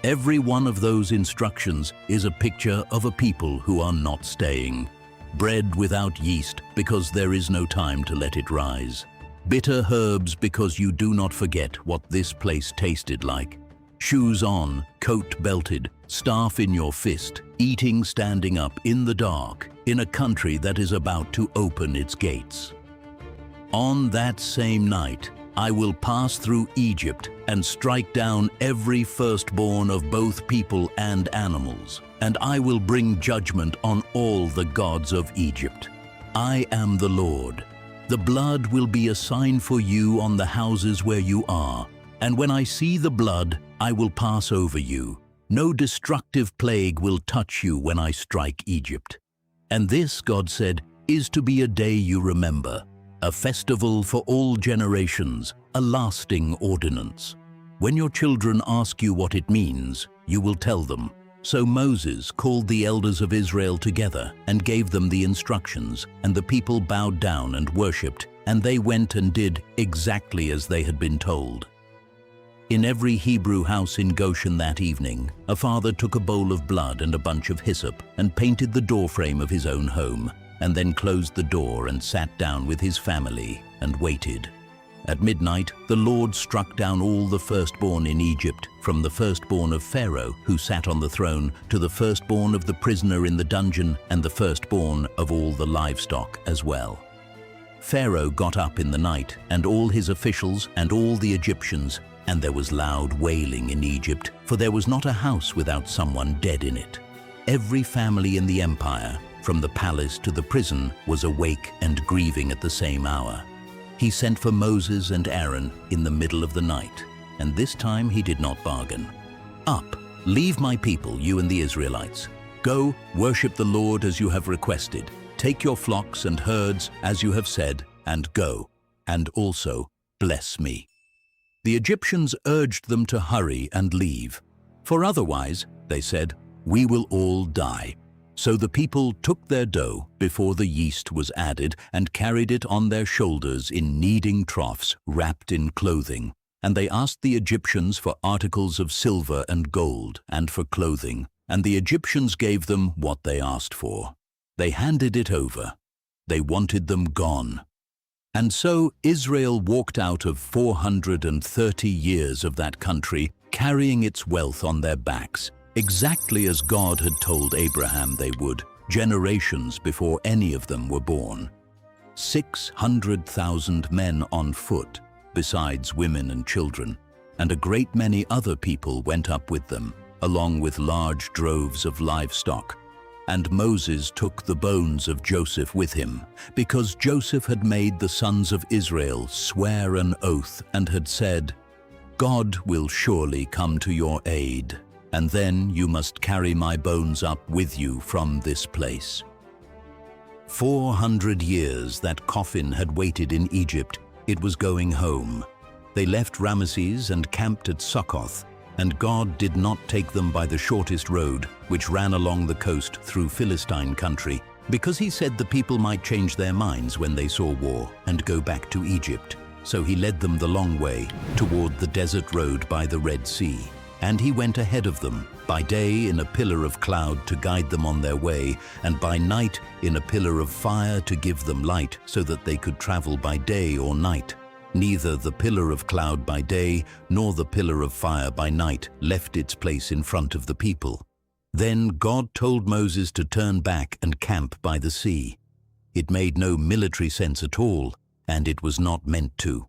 Every one of those instructions is a picture of a people who are not staying. Bread without yeast, because there is no time to let it rise. Bitter herbs, because you do not forget what this place tasted like. Shoes on, coat belted, staff in your fist, eating standing up in the dark, in a country that is about to open its gates. On that same night, I will pass through Egypt and strike down every firstborn of both people and animals, and I will bring judgment on all the gods of Egypt. I am the Lord. The blood will be a sign for you on the houses where you are, and when I see the blood, I will pass over you. No destructive plague will touch you when I strike Egypt. And this, God said, is to be a day you remember, a festival for all generations, a lasting ordinance. When your children ask you what it means, you will tell them. So Moses called the elders of Israel together and gave them the instructions, and the people bowed down and worshipped, and they went and did exactly as they had been told. In every Hebrew house in Goshen that evening, a father took a bowl of blood and a bunch of hyssop and painted the doorframe of his own home, and then closed the door and sat down with his family and waited. At midnight, the Lord struck down all the firstborn in Egypt, from the firstborn of Pharaoh, who sat on the throne, to the firstborn of the prisoner in the dungeon, and the firstborn of all the livestock as well. Pharaoh got up in the night, and all his officials and all the Egyptians, and there was loud wailing in Egypt, for there was not a house without someone dead in it. Every family in the empire, from the palace to the prison, was awake and grieving at the same hour. He sent for Moses and Aaron in the middle of the night, and this time he did not bargain. "Up, leave my people, you and the Israelites. Go, worship the Lord as you have requested. Take your flocks and herds as you have said, and go, and also bless me." The Egyptians urged them to hurry and leave, for otherwise, they said, "We will all die." So the people took their dough before the yeast was added and carried it on their shoulders in kneading troughs wrapped in clothing. And they asked the Egyptians for articles of silver and gold and for clothing, and the Egyptians gave them what they asked for. They handed it over. They wanted them gone. And so Israel walked out of 430 years of that country, carrying its wealth on their backs, exactly as God had told Abraham they would, generations before any of them were born. 600,000 men on foot, besides women and children, and a great many other people went up with them, along with large droves of livestock. And Moses took the bones of Joseph with him, because Joseph had made the sons of Israel swear an oath and had said, "God will surely come to your aid, and then you must carry my bones up with you from this place." 400 years that coffin had waited in Egypt. It was going home. They left Ramesses and camped at Succoth, and God did not take them by the shortest road, which ran along the coast through Philistine country, because he said the people might change their minds when they saw war and go back to Egypt. So he led them the long way, toward the desert road by the Red Sea. And he went ahead of them, by day in a pillar of cloud to guide them on their way, and by night in a pillar of fire to give them light, so that they could travel by day or night. Neither the pillar of cloud by day nor the pillar of fire by night left its place in front of the people. Then God told Moses to turn back and camp by the sea. It made no military sense at all, and it was not meant to.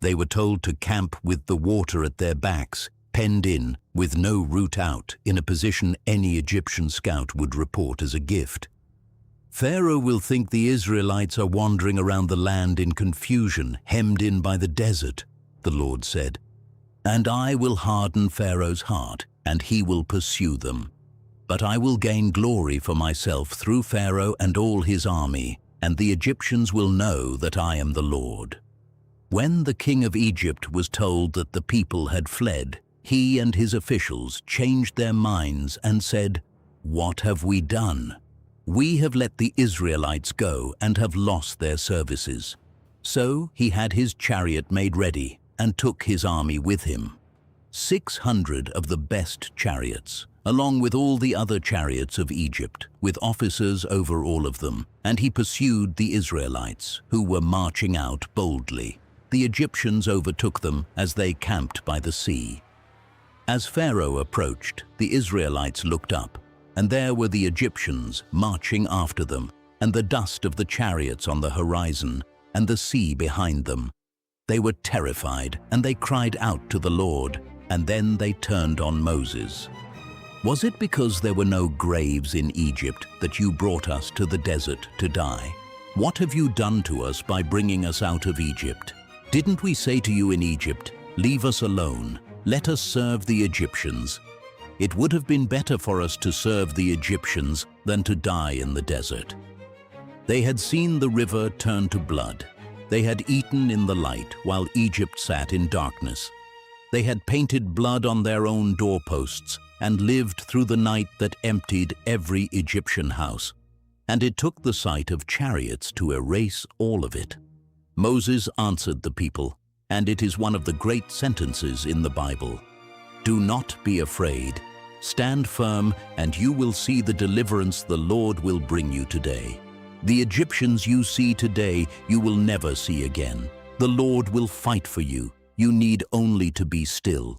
They were told to camp with the water at their backs, penned in, with no route out, in a position any Egyptian scout would report as a gift. Pharaoh will think the Israelites are wandering around the land in confusion, hemmed in by the desert, the Lord said. And I will harden Pharaoh's heart, and he will pursue them. But I will gain glory for myself through Pharaoh and all his army, and the Egyptians will know that I am the Lord. When the king of Egypt was told that the people had fled, he and his officials changed their minds and said, "What have we done? We have let the Israelites go and have lost their services." So he had his chariot made ready and took his army with him. 600 of the best chariots, along with all the other chariots of Egypt, with officers over all of them, and he pursued the Israelites, who were marching out boldly. The Egyptians overtook them as they camped by the sea. As Pharaoh approached, the Israelites looked up, and there were the Egyptians marching after them, and the dust of the chariots on the horizon, and the sea behind them. They were terrified, and they cried out to the Lord, and then they turned on Moses. "Was it because there were no graves in Egypt that you brought us to the desert to die? What have you done to us by bringing us out of Egypt? Didn't we say to you in Egypt, 'Leave us alone, let us serve the Egyptians'? It would have been better for us to serve the Egyptians than to die in the desert." They had seen the river turn to blood. They had eaten in the light while Egypt sat in darkness. They had painted blood on their own doorposts and lived through the night that emptied every Egyptian house. And it took the sight of chariots to erase all of it. Moses answered the people, and it is one of the great sentences in the Bible. "Do not be afraid. Stand firm, and you will see the deliverance the Lord will bring you today. The Egyptians you see today, you will never see again. The Lord will fight for you. You need only to be still."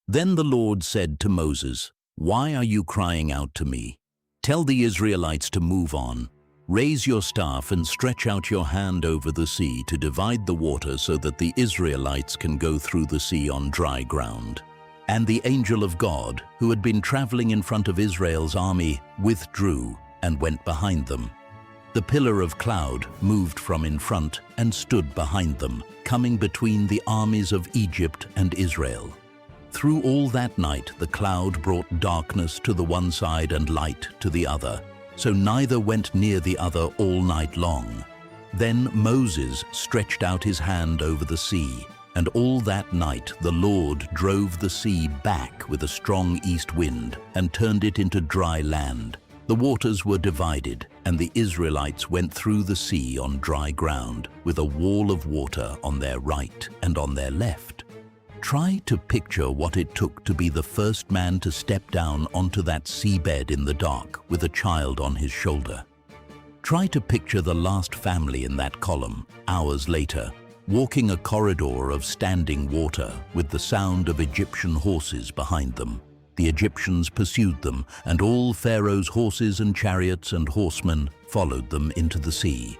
Then the Lord said to Moses, "Why are you crying out to me? Tell the Israelites to move on. Raise your staff and stretch out your hand over the sea to divide the water so that the Israelites can go through the sea on dry ground." And the angel of God, who had been traveling in front of Israel's army, withdrew and went behind them. The pillar of cloud moved from in front and stood behind them, coming between the armies of Egypt and Israel. Through all that night the cloud brought darkness to the one side and light to the other, so neither went near the other all night long. Then Moses stretched out his hand over the sea, and all that night the Lord drove the sea back with a strong east wind and turned it into dry land. The waters were divided, and the Israelites went through the sea on dry ground, with a wall of water on their right and on their left. Try to picture what it took to be the first man to step down onto that seabed in the dark with a child on his shoulder. Try to picture the last family in that column, hours later, walking a corridor of standing water with the sound of Egyptian horses behind them. The Egyptians pursued them, and all Pharaoh's horses and chariots and horsemen followed them into the sea.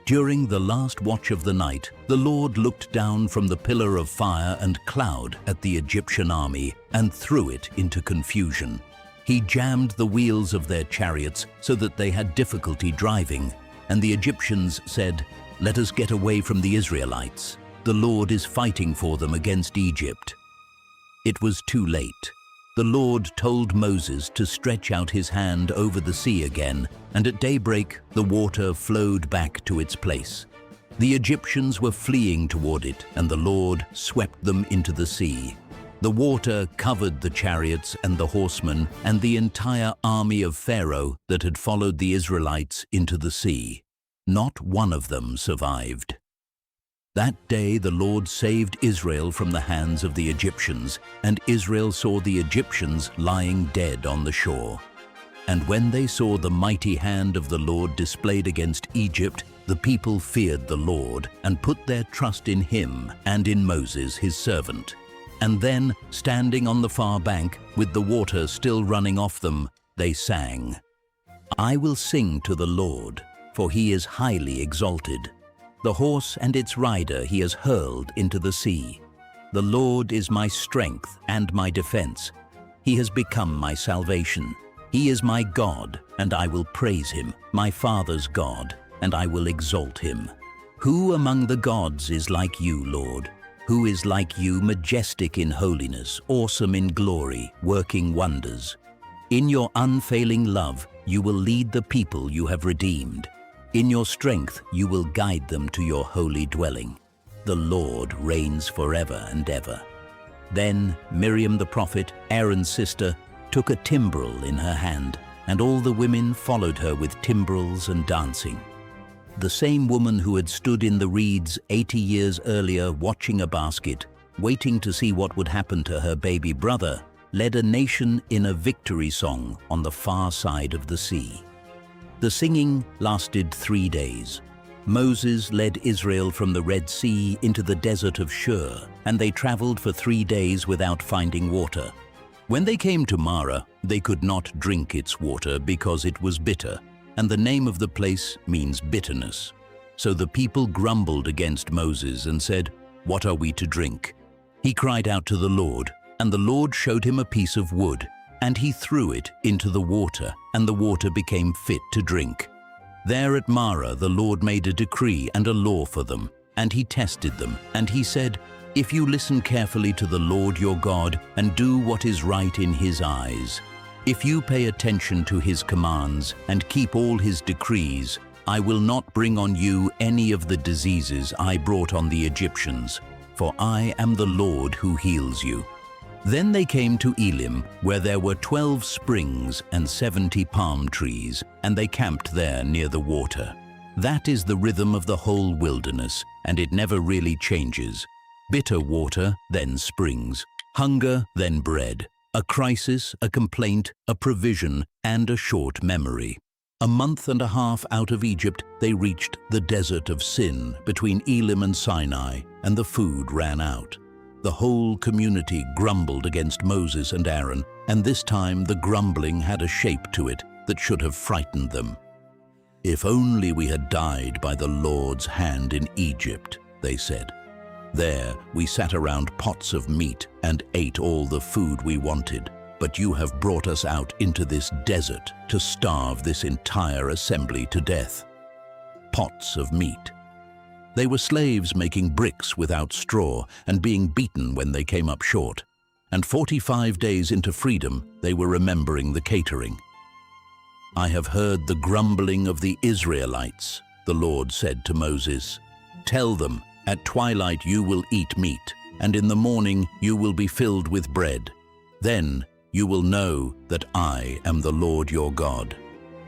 During the last watch of the night, the Lord looked down from the pillar of fire and cloud at the Egyptian army and threw it into confusion. He jammed the wheels of their chariots so that they had difficulty driving, and the Egyptians said, "Let us get away from the Israelites. The Lord is fighting for them against Egypt." It was too late. The Lord told Moses to stretch out his hand over the sea again, and at daybreak the water flowed back to its place. The Egyptians were fleeing toward it, and the Lord swept them into the sea. The water covered the chariots and the horsemen and the entire army of Pharaoh that had followed the Israelites into the sea. Not one of them survived. That day the Lord saved Israel from the hands of the Egyptians, and Israel saw the Egyptians lying dead on the shore. And when they saw the mighty hand of the Lord displayed against Egypt, the people feared the Lord and put their trust in him and in Moses his servant. And then, standing on the far bank, with the water still running off them, they sang, "I will sing to the Lord, for he is highly exalted. The horse and its rider he has hurled into the sea. The Lord is my strength and my defense. He has become my salvation. He is my God, and I will praise him, my Father's God, and I will exalt him. Who among the gods is like you, Lord? Who is like you, majestic in holiness, awesome in glory, working wonders? In your unfailing love, you will lead the people you have redeemed. In your strength, you will guide them to your holy dwelling. The Lord reigns forever and ever." Then Miriam the prophet, Aaron's sister, took a timbrel in her hand, and all the women followed her with timbrels and dancing. The same woman who had stood in the reeds 80 years earlier watching a basket, waiting to see what would happen to her baby brother, led a nation in a victory song on the far side of the sea. The singing lasted 3 days. Moses led Israel from the Red Sea into the desert of Shur, and they traveled for 3 days without finding water. When they came to Marah, they could not drink its water because it was bitter, and the name of the place means bitterness. So the people grumbled against Moses and said, "What are we to drink?" He cried out to the Lord, and the Lord showed him a piece of wood, and he threw it into the water, and the water became fit to drink. There at Marah the Lord made a decree and a law for them, and he tested them, and he said, "If you listen carefully to the Lord your God and do what is right in his eyes, if you pay attention to his commands and keep all his decrees, I will not bring on you any of the diseases I brought on the Egyptians, for I am the Lord who heals you." Then they came to Elim, where there were 12 springs and 70 palm trees, and they camped there near the water. That is the rhythm of the whole wilderness, and it never really changes. Bitter water, then springs. Hunger, then bread. A crisis, a complaint, a provision, and a short memory. A month and a half out of Egypt, they reached the desert of Sin between Elim and Sinai, and the food ran out. The whole community grumbled against Moses and Aaron, and this time the grumbling had a shape to it that should have frightened them. "If only we had died by the Lord's hand in Egypt," they said. "There we sat around pots of meat and ate all the food we wanted, but you have brought us out into this desert to starve this entire assembly to death." Pots of meat. They were slaves making bricks without straw and being beaten when they came up short. And 45 days into freedom, they were remembering the catering. "I have heard the grumbling of the Israelites," the Lord said to Moses. "Tell them, at twilight you will eat meat, and in the morning you will be filled with bread. Then you will know that I am the Lord your God."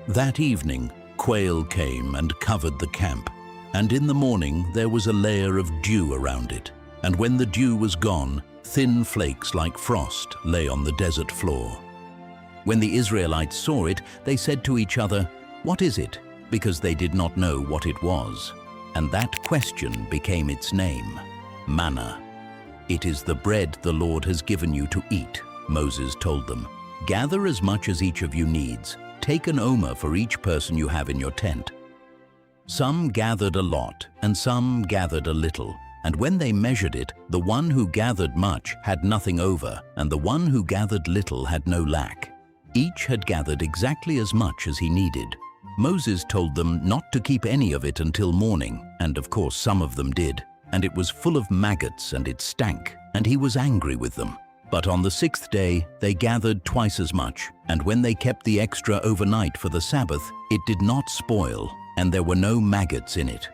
That evening, quail came and covered the camp. And in the morning there was a layer of dew around it, and when the dew was gone, thin flakes like frost lay on the desert floor. When the Israelites saw it, they said to each other, "What is it?" because they did not know what it was. And that question became its name, manna. It is the bread the Lord has given you to eat. Moses told them, "Gather as much as each of you needs. Take an omer for each person you have in your tent." Some gathered a lot, and some gathered a little. And when they measured it, the one who gathered much had nothing over, and the one who gathered little had no lack. Each had gathered exactly as much as he needed. Moses told them not to keep any of it until morning, and of course some of them did. And it was full of maggots, and it stank, and he was angry with them. But on the sixth day they gathered twice as much, and when they kept the extra overnight for the Sabbath, it did not spoil, and there were no maggots in it.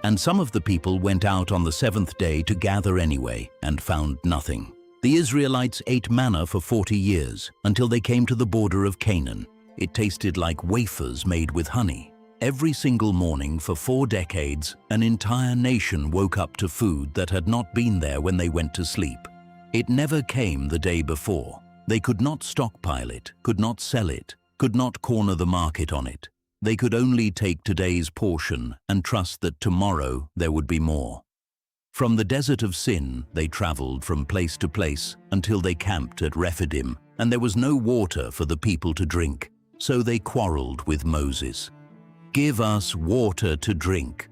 And some of the people went out on the seventh day to gather anyway, and found nothing. The Israelites ate manna for 40 years, until they came to the border of Canaan. It tasted like wafers made with honey. Every single morning for 4 decades, an entire nation woke up to food that had not been there when they went to sleep. It never came the day before. They could not stockpile it, could not sell it, could not corner the market on it. They could only take today's portion and trust that tomorrow there would be more. From the desert of Sin, they traveled from place to place until they camped at Rephidim, and there was no water for the people to drink. So they quarreled with Moses. "Give us water to drink."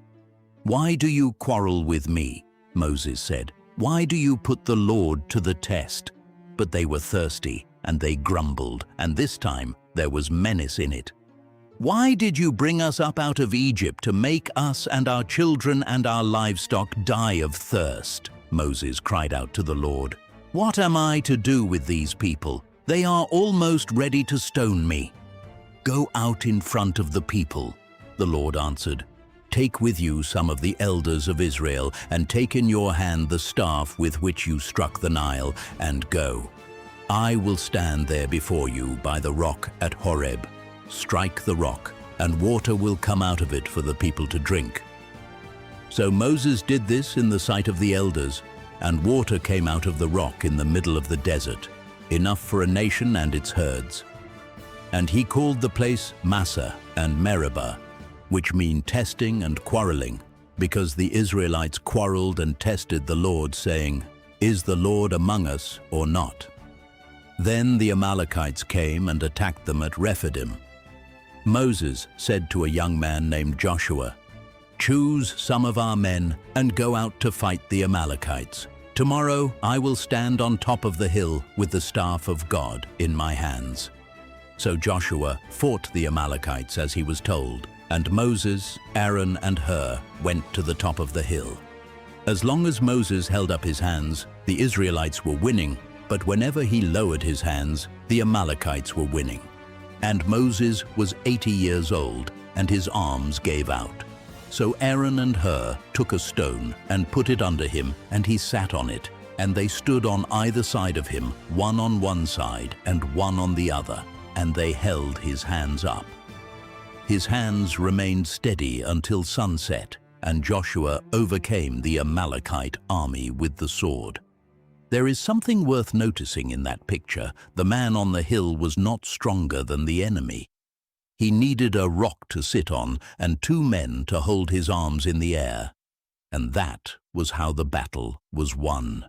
"Why do you quarrel with me?" Moses said. "Why do you put the Lord to the test?" But they were thirsty, and they grumbled, and this time there was menace in it. "Why did you bring us up out of Egypt to make us and our children and our livestock die of thirst?" Moses cried out to the Lord. "What am I to do with these people? They are almost ready to stone me." "Go out in front of the people," the Lord answered. "Take with you some of the elders of Israel, and take in your hand the staff with which you struck the Nile, and go. I will stand there before you by the rock at Horeb. Strike the rock, and water will come out of it for the people to drink." So Moses did this in the sight of the elders, and water came out of the rock in the middle of the desert, enough for a nation and its herds. And he called the place Massah and Meribah, which mean testing and quarreling, because the Israelites quarreled and tested the Lord, saying, "Is the Lord among us or not?" Then the Amalekites came and attacked them at Rephidim. Moses said to a young man named Joshua, "Choose some of our men and go out to fight the Amalekites. Tomorrow I will stand on top of the hill with the staff of God in my hands." So Joshua fought the Amalekites as he was told, and Moses, Aaron, and Hur went to the top of the hill. As long as Moses held up his hands, the Israelites were winning, but whenever he lowered his hands, the Amalekites were winning. And Moses was 80 years old, and his arms gave out. So Aaron and Hur took a stone and put it under him, and he sat on it, and they stood on either side of him, one on one side and one on the other, and they held his hands up. His hands remained steady until sunset, and Joshua overcame the Amalekite army with the sword. There is something worth noticing in that picture. The man on the hill was not stronger than the enemy. He needed a rock to sit on and 2 men to hold his arms in the air. And that was how the battle was won.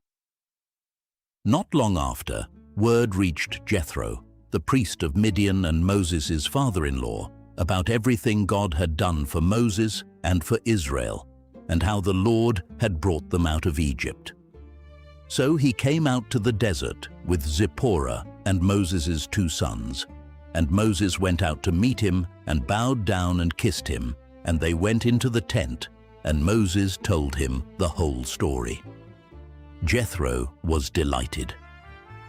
Not long after, word reached Jethro, the priest of Midian and Moses' father-in-law, about everything God had done for Moses and for Israel, and how the Lord had brought them out of Egypt. So he came out to the desert with Zipporah and Moses' 2 sons. And Moses went out to meet him and bowed down and kissed him, and they went into the tent, and Moses told him the whole story. Jethro was delighted.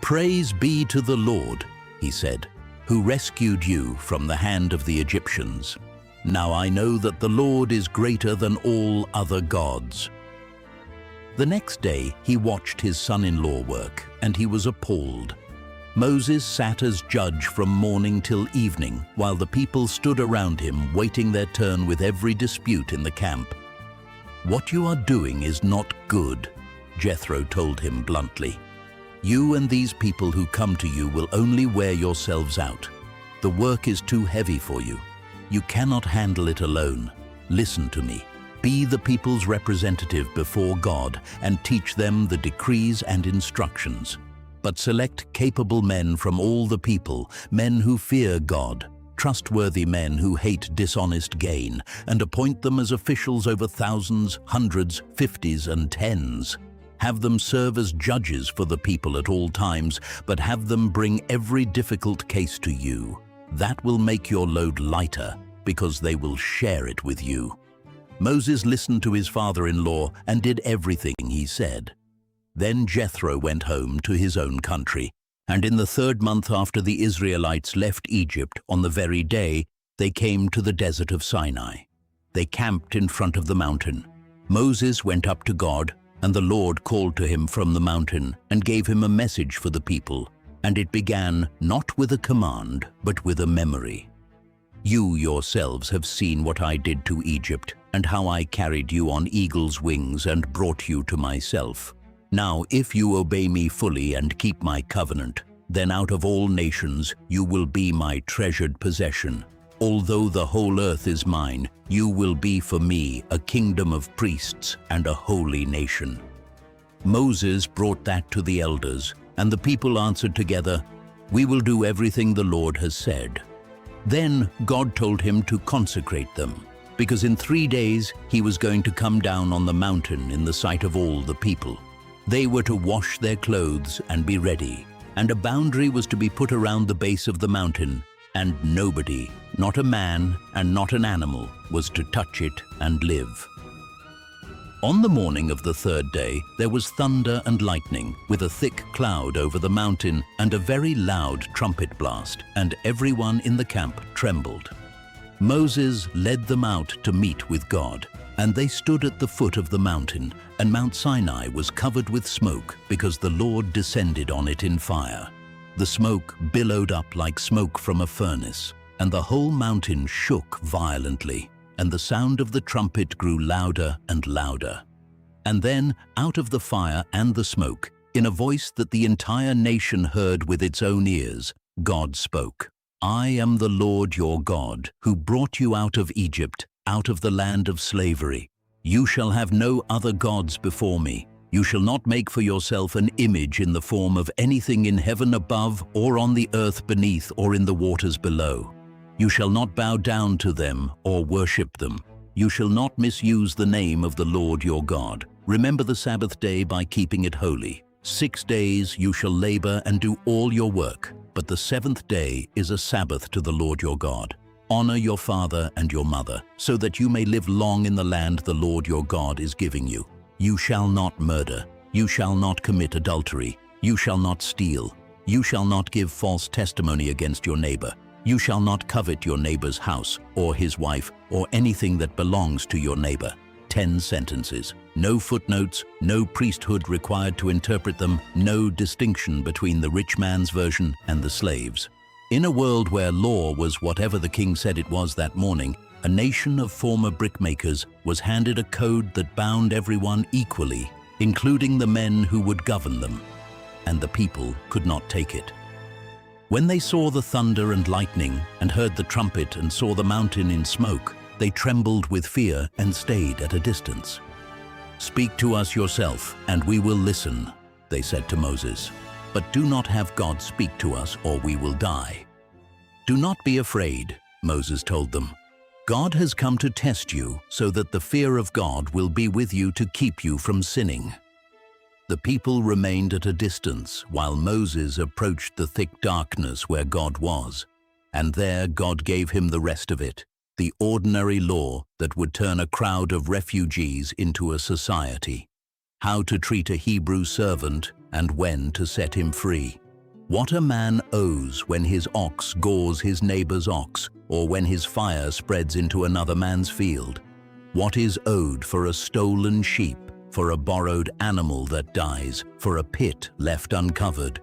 "Praise be to the Lord," he said, "who rescued you from the hand of the Egyptians. Now I know that the Lord is greater than all other gods." The next day he watched his son-in-law work, and he was appalled. Moses sat as judge from morning till evening, while the people stood around him waiting their turn with every dispute in the camp. "What you are doing is not good," Jethro told him bluntly. "You and these people who come to you will only wear yourselves out. The work is too heavy for you. You cannot handle it alone. Listen to me. Be the people's representative before God and teach them the decrees and instructions. but select capable men from all the people, men who fear God, trustworthy men who hate dishonest gain, and appoint them as officials over thousands, hundreds, fifties, and tens. Have them serve as judges for the people at all times, but have them bring every difficult case to you. That will make your load lighter, because they will share it with you." Moses listened to his father-in-law and did everything he said. Then Jethro went home to his own country, and in the 3rd month after the Israelites left Egypt, on the very day, they came to the desert of Sinai. They camped in front of the mountain. Moses went up to God, and the Lord called to him from the mountain and gave him a message for the people, and it began not with a command, but with a memory. "You yourselves have seen what I did to Egypt, and how I carried you on eagle's wings and brought you to myself. Now, if you obey me fully and keep my covenant, then out of all nations you will be my treasured possession. Although the whole earth is mine, you will be for me a kingdom of priests and a holy nation." Moses brought that to the elders, and the people answered together, "We will do everything the Lord has said." Then God told him to consecrate them, because in 3 days he was going to come down on the mountain in the sight of all the people. They were to wash their clothes and be ready, and a boundary was to be put around the base of the mountain, and nobody, not a man and not an animal, was to touch it and live. On the morning of the 3rd day, there was thunder and lightning, with a thick cloud over the mountain and a very loud trumpet blast, and everyone in the camp trembled. Moses led them out to meet with God, and they stood at the foot of the mountain, and Mount Sinai was covered with smoke because the Lord descended on it in fire. The smoke billowed up like smoke from a furnace, and the whole mountain shook violently, and the sound of the trumpet grew louder and louder. And then, out of the fire and the smoke, in a voice that the entire nation heard with its own ears, God spoke, "I am the Lord your God, who brought you out of Egypt, out of the land of slavery. You shall have no other gods before me. You shall not make for yourself an image in the form of anything in heaven above, or on the earth beneath, or in the waters below. You shall not bow down to them or worship them. You shall not misuse the name of the Lord your God. Remember the Sabbath day by keeping it holy. 6 days you shall labor and do all your work, but the 7th day is a Sabbath to the Lord your God. Honor your father and your mother, so that you may live long in the land the Lord your God is giving you. You shall not murder. You shall not commit adultery. You shall not steal. You shall not give false testimony against your neighbor. You shall not covet your neighbor's house, or his wife, or anything that belongs to your neighbor." 10 sentences. No footnotes, no priesthood required to interpret them, no distinction between the rich man's version and the slave's. In a world where law was whatever the king said it was that morning, a nation of former brickmakers was handed a code that bound everyone equally, including the men who would govern them, and the people could not take it. When they saw the thunder and lightning, and heard the trumpet and saw the mountain in smoke, they trembled with fear and stayed at a distance. "Speak to us yourself, and we will listen," they said to Moses. "But do not have God speak to us, or we will die." "Do not be afraid," Moses told them. "God has come to test you, so that the fear of God will be with you to keep you from sinning." The people remained at a distance while Moses approached the thick darkness where God was, and there God gave him the rest of it, the ordinary law that would turn a crowd of refugees into a society. How to treat a Hebrew servant and when to set him free. What a man owes when his ox gores his neighbor's ox, or when his fire spreads into another man's field. What is owed for a stolen sheep, for a borrowed animal that dies, for a pit left uncovered.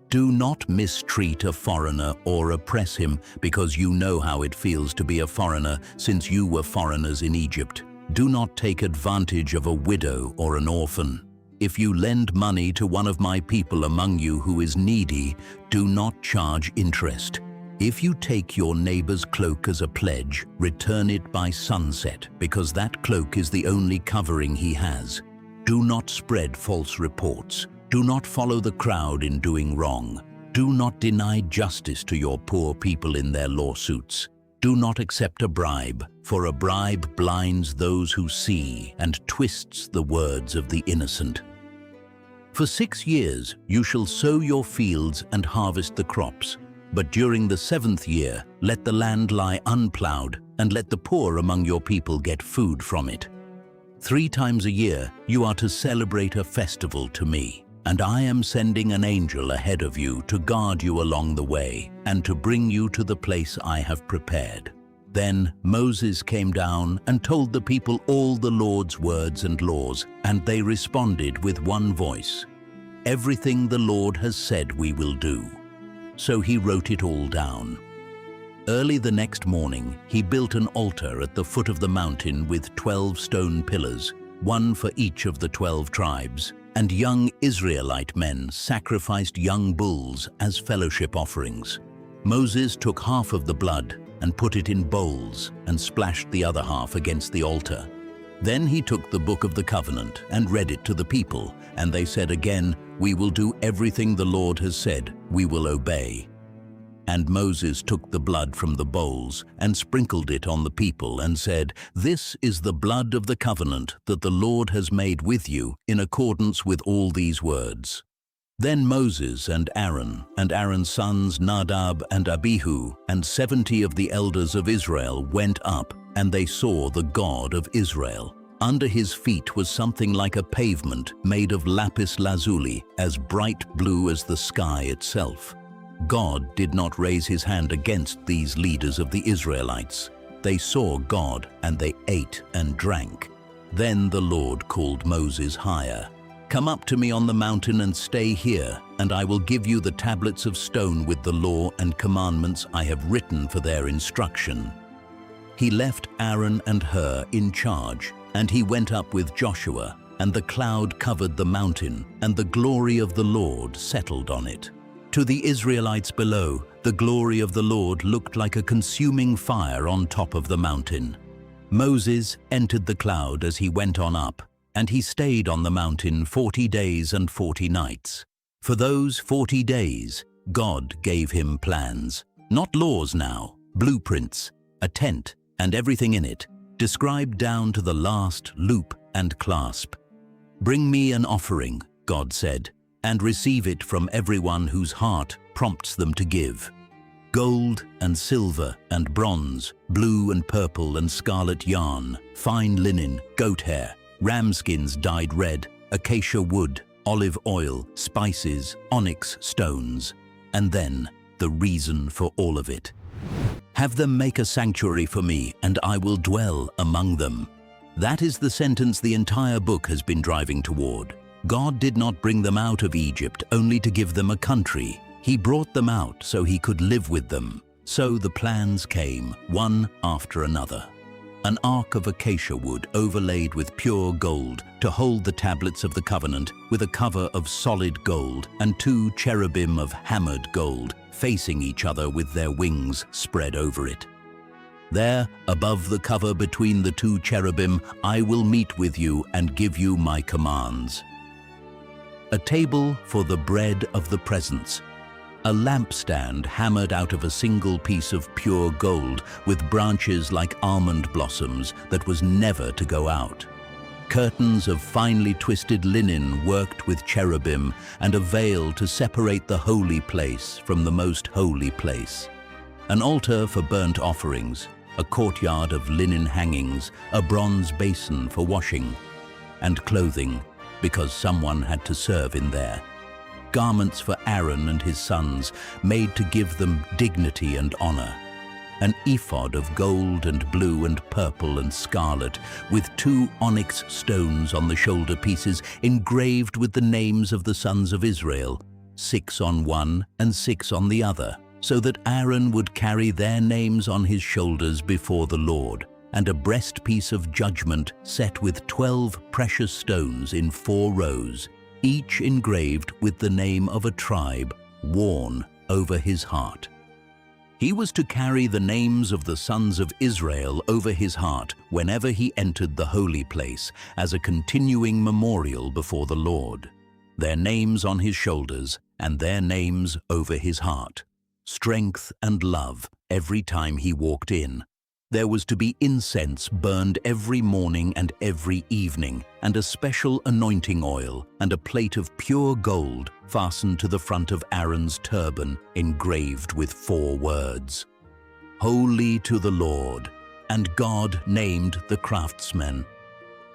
Do not mistreat a foreigner or oppress him, because you know how it feels to be a foreigner, since you were foreigners in Egypt. Do not take advantage of a widow or an orphan. If you lend money to one of my people among you who is needy, do not charge interest. If you take your neighbor's cloak as a pledge, return it by sunset, because that cloak is the only covering he has. Do not spread false reports. Do not follow the crowd in doing wrong. Do not deny justice to your poor people in their lawsuits. Do not accept a bribe, for a bribe blinds those who see and twists the words of the innocent. For 6 years you shall sow your fields and harvest the crops, but during the 7th year let the land lie unplowed, and let the poor among your people get food from it. 3 times a year you are to celebrate a festival to me, and I am sending an angel ahead of you to guard you along the way and to bring you to the place I have prepared. Then Moses came down and told the people all the Lord's words and laws, and they responded with one voice, "Everything the Lord has said we will do." So he wrote it all down. Early the next morning, he built an altar at the foot of the mountain with 12 stone pillars, one for each of the 12 tribes, and young Israelite men sacrificed young bulls as fellowship offerings. Moses took half of the blood and put it in bowls and splashed the other half against the altar. Then he took the book of the covenant and read it to the people, and they said again, "We will do everything the Lord has said, we will obey." And Moses took the blood from the bowls and sprinkled it on the people and said, "This is the blood of the covenant that the Lord has made with you in accordance with all these words." Then Moses and Aaron's sons Nadab and Abihu, and 70 of the elders of Israel went up, and they saw the God of Israel. Under his feet was something like a pavement made of lapis lazuli, as bright blue as the sky itself. God did not raise his hand against these leaders of the Israelites. They saw God, and they ate and drank. Then the Lord called Moses higher. "Come up to me on the mountain and stay here, and I will give you the tablets of stone with the law and commandments I have written for their instruction." He left Aaron and Hur in charge, and he went up with Joshua, and the cloud covered the mountain, and the glory of the Lord settled on it. To the Israelites below, the glory of the Lord looked like a consuming fire on top of the mountain. Moses entered the cloud as he went on up, and he stayed on the mountain 40 days and 40 nights. For those 40 days, God gave him plans, not laws now, blueprints, a tent and everything in it, described down to the last loop and clasp. "Bring me an offering," God said, "and receive it from everyone whose heart prompts them to give. Gold and silver and bronze, blue and purple and scarlet yarn, fine linen, goat hair, ram skins dyed red, acacia wood, olive oil, spices, onyx stones." And then the reason for all of it. "Have them make a sanctuary for me, and I will dwell among them." That is the sentence the entire book has been driving toward. God did not bring them out of Egypt only to give them a country. He brought them out so he could live with them. So the plans came, one after another. An ark of acacia wood overlaid with pure gold to hold the tablets of the covenant, with a cover of solid gold, and 2 cherubim of hammered gold, facing each other with their wings spread over it. There, above the cover between the 2 cherubim, I will meet with you and give you my commands. A table for the bread of the presence. A lampstand hammered out of a single piece of pure gold with branches like almond blossoms that was never to go out. Curtains of finely twisted linen worked with cherubim, and a veil to separate the holy place from the most holy place. An altar for burnt offerings, a courtyard of linen hangings, a bronze basin for washing, and clothing, because someone had to serve in there. Garments for Aaron and his sons, made to give them dignity and honor. An ephod of gold and blue and purple and scarlet, with 2 onyx stones on the shoulder pieces engraved with the names of the sons of Israel, 6 on one and 6 on the other, so that Aaron would carry their names on his shoulders before the Lord, and a breastpiece of judgment set with 12 precious stones in 4 rows, each engraved with the name of a tribe worn over his heart. He was to carry the names of the sons of Israel over his heart whenever he entered the holy place, as a continuing memorial before the Lord. their names on his shoulders and their names over his heart. Strength and love every time he walked in. There was to be incense burned every morning and every evening, and a special anointing oil and a plate of pure gold fastened to the front of Aaron's turban, engraved with 4 words. Holy to the Lord. And God named the craftsmen.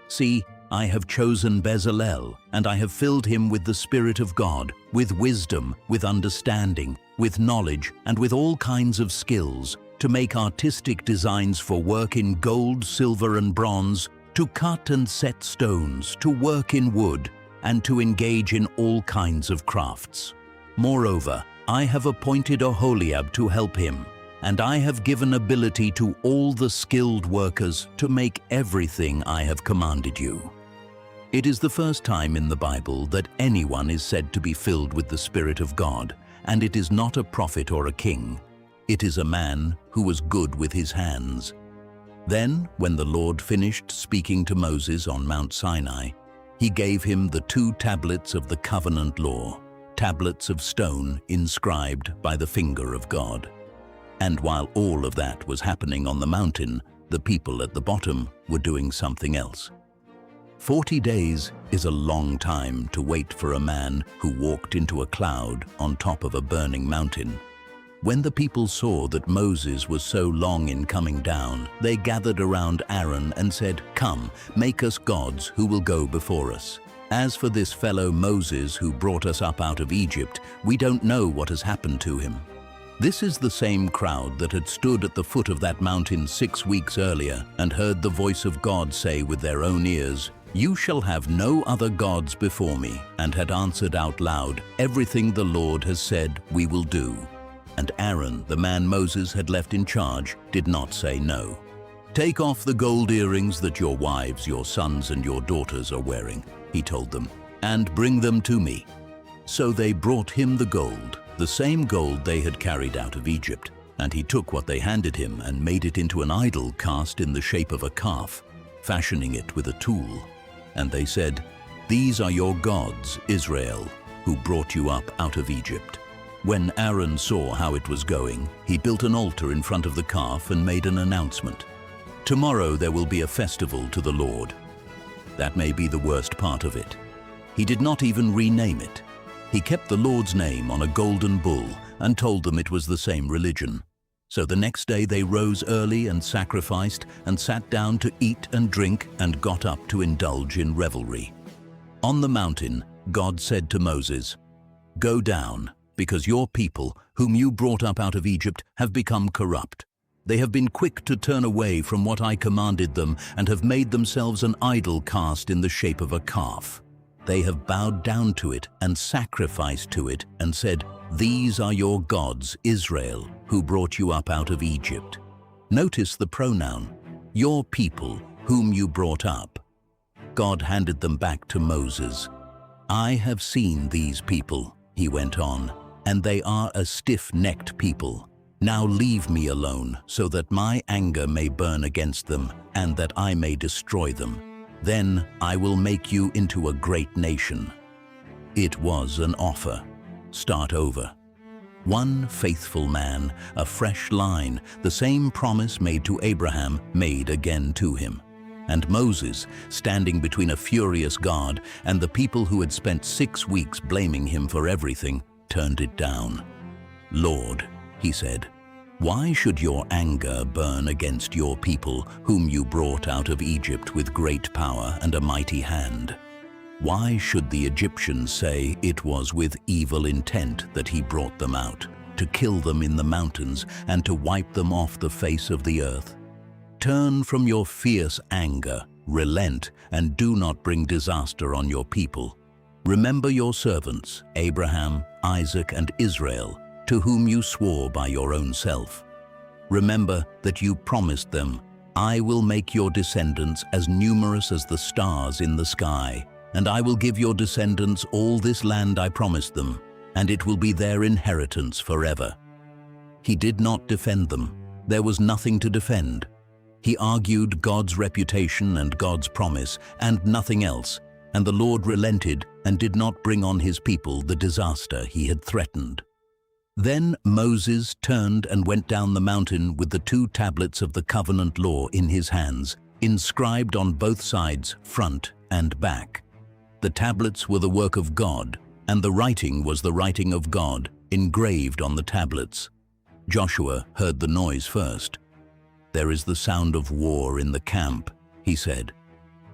See, I have chosen Bezalel, and I have filled him with the Spirit of God, with wisdom, with understanding, with knowledge, and with all kinds of skills, to make artistic designs for work in gold, silver, and bronze, to cut and set stones, to work in wood, and to engage in all kinds of crafts. Moreover, I have appointed Oholiab to help him, and I have given ability to all the skilled workers to make everything I have commanded you. It is the first time in the Bible that anyone is said to be filled with the Spirit of God, and it is not a prophet or a king. It is a man who was good with his hands. Then, when the Lord finished speaking to Moses on Mount Sinai, he gave him the 2 tablets of the covenant law, tablets of stone inscribed by the finger of God. And while all of that was happening on the mountain, the people at the bottom were doing something else. 40 days is a long time to wait for a man who walked into a cloud on top of a burning mountain. When the people saw that Moses was so long in coming down, they gathered around Aaron and said, "Come, make us gods who will go before us. As for this fellow Moses who brought us up out of Egypt, we don't know what has happened to him." This is the same crowd that had stood at the foot of that mountain 6 weeks earlier and heard the voice of God say with their own ears, "You shall have no other gods before me," and had answered out loud, "Everything the Lord has said we will do." And Aaron, the man Moses had left in charge, did not say no. "Take off the gold earrings that your wives, your sons, and your daughters are wearing," he told them, "and bring them to me." So they brought him the gold, the same gold they had carried out of Egypt, and he took what they handed him and made it into an idol cast in the shape of a calf, fashioning it with a tool. And they said, "These are your gods, Israel, who brought you up out of Egypt." When Aaron saw how it was going, he built an altar in front of the calf and made an announcement. "Tomorrow there will be a festival to the Lord." That may be the worst part of it. He did not even rename it. He kept the Lord's name on a golden bull and told them it was the same religion. So the next day they rose early and sacrificed and sat down to eat and drink and got up to indulge in revelry. On the mountain, God said to Moses, "Go down, because your people, whom you brought up out of Egypt, have become corrupt. They have been quick to turn away from what I commanded them and have made themselves an idol cast in the shape of a calf. They have bowed down to it and sacrificed to it and said, 'These are your gods, Israel, who brought you up out of Egypt.'" Notice the pronoun, "your people, whom you brought up." God handed them back to Moses. "I have seen these people," he went on, "and they are a stiff-necked people. Now leave me alone, so that my anger may burn against them, and that I may destroy them. Then I will make you into a great nation." It was an offer. Start over. One faithful man, a fresh line, the same promise made to Abraham, made again to him. And Moses, standing between a furious God and the people who had spent 6 weeks blaming him for everything, turned it down. "Lord," he said, "why should your anger burn against your people, whom you brought out of Egypt with great power and a mighty hand? Why should the Egyptians say it was with evil intent that he brought them out, to kill them in the mountains and to wipe them off the face of the earth? Turn from your fierce anger, relent, and do not bring disaster on your people. Remember your servants, Abraham, Isaac, and Israel, to whom you swore by your own self. Remember that you promised them, 'I will make your descendants as numerous as the stars in the sky, and I will give your descendants all this land I promised them, and it will be their inheritance forever.'" He did not defend them. There was nothing to defend. He argued God's reputation and God's promise, and nothing else, and the Lord relented and did not bring on his people the disaster he had threatened. Then Moses turned and went down the mountain with the 2 tablets of the covenant law in his hands, inscribed on both sides, front and back. The tablets were the work of God, and the writing was the writing of God, engraved on the tablets. Joshua heard the noise first. "There is the sound of war in the camp," he said.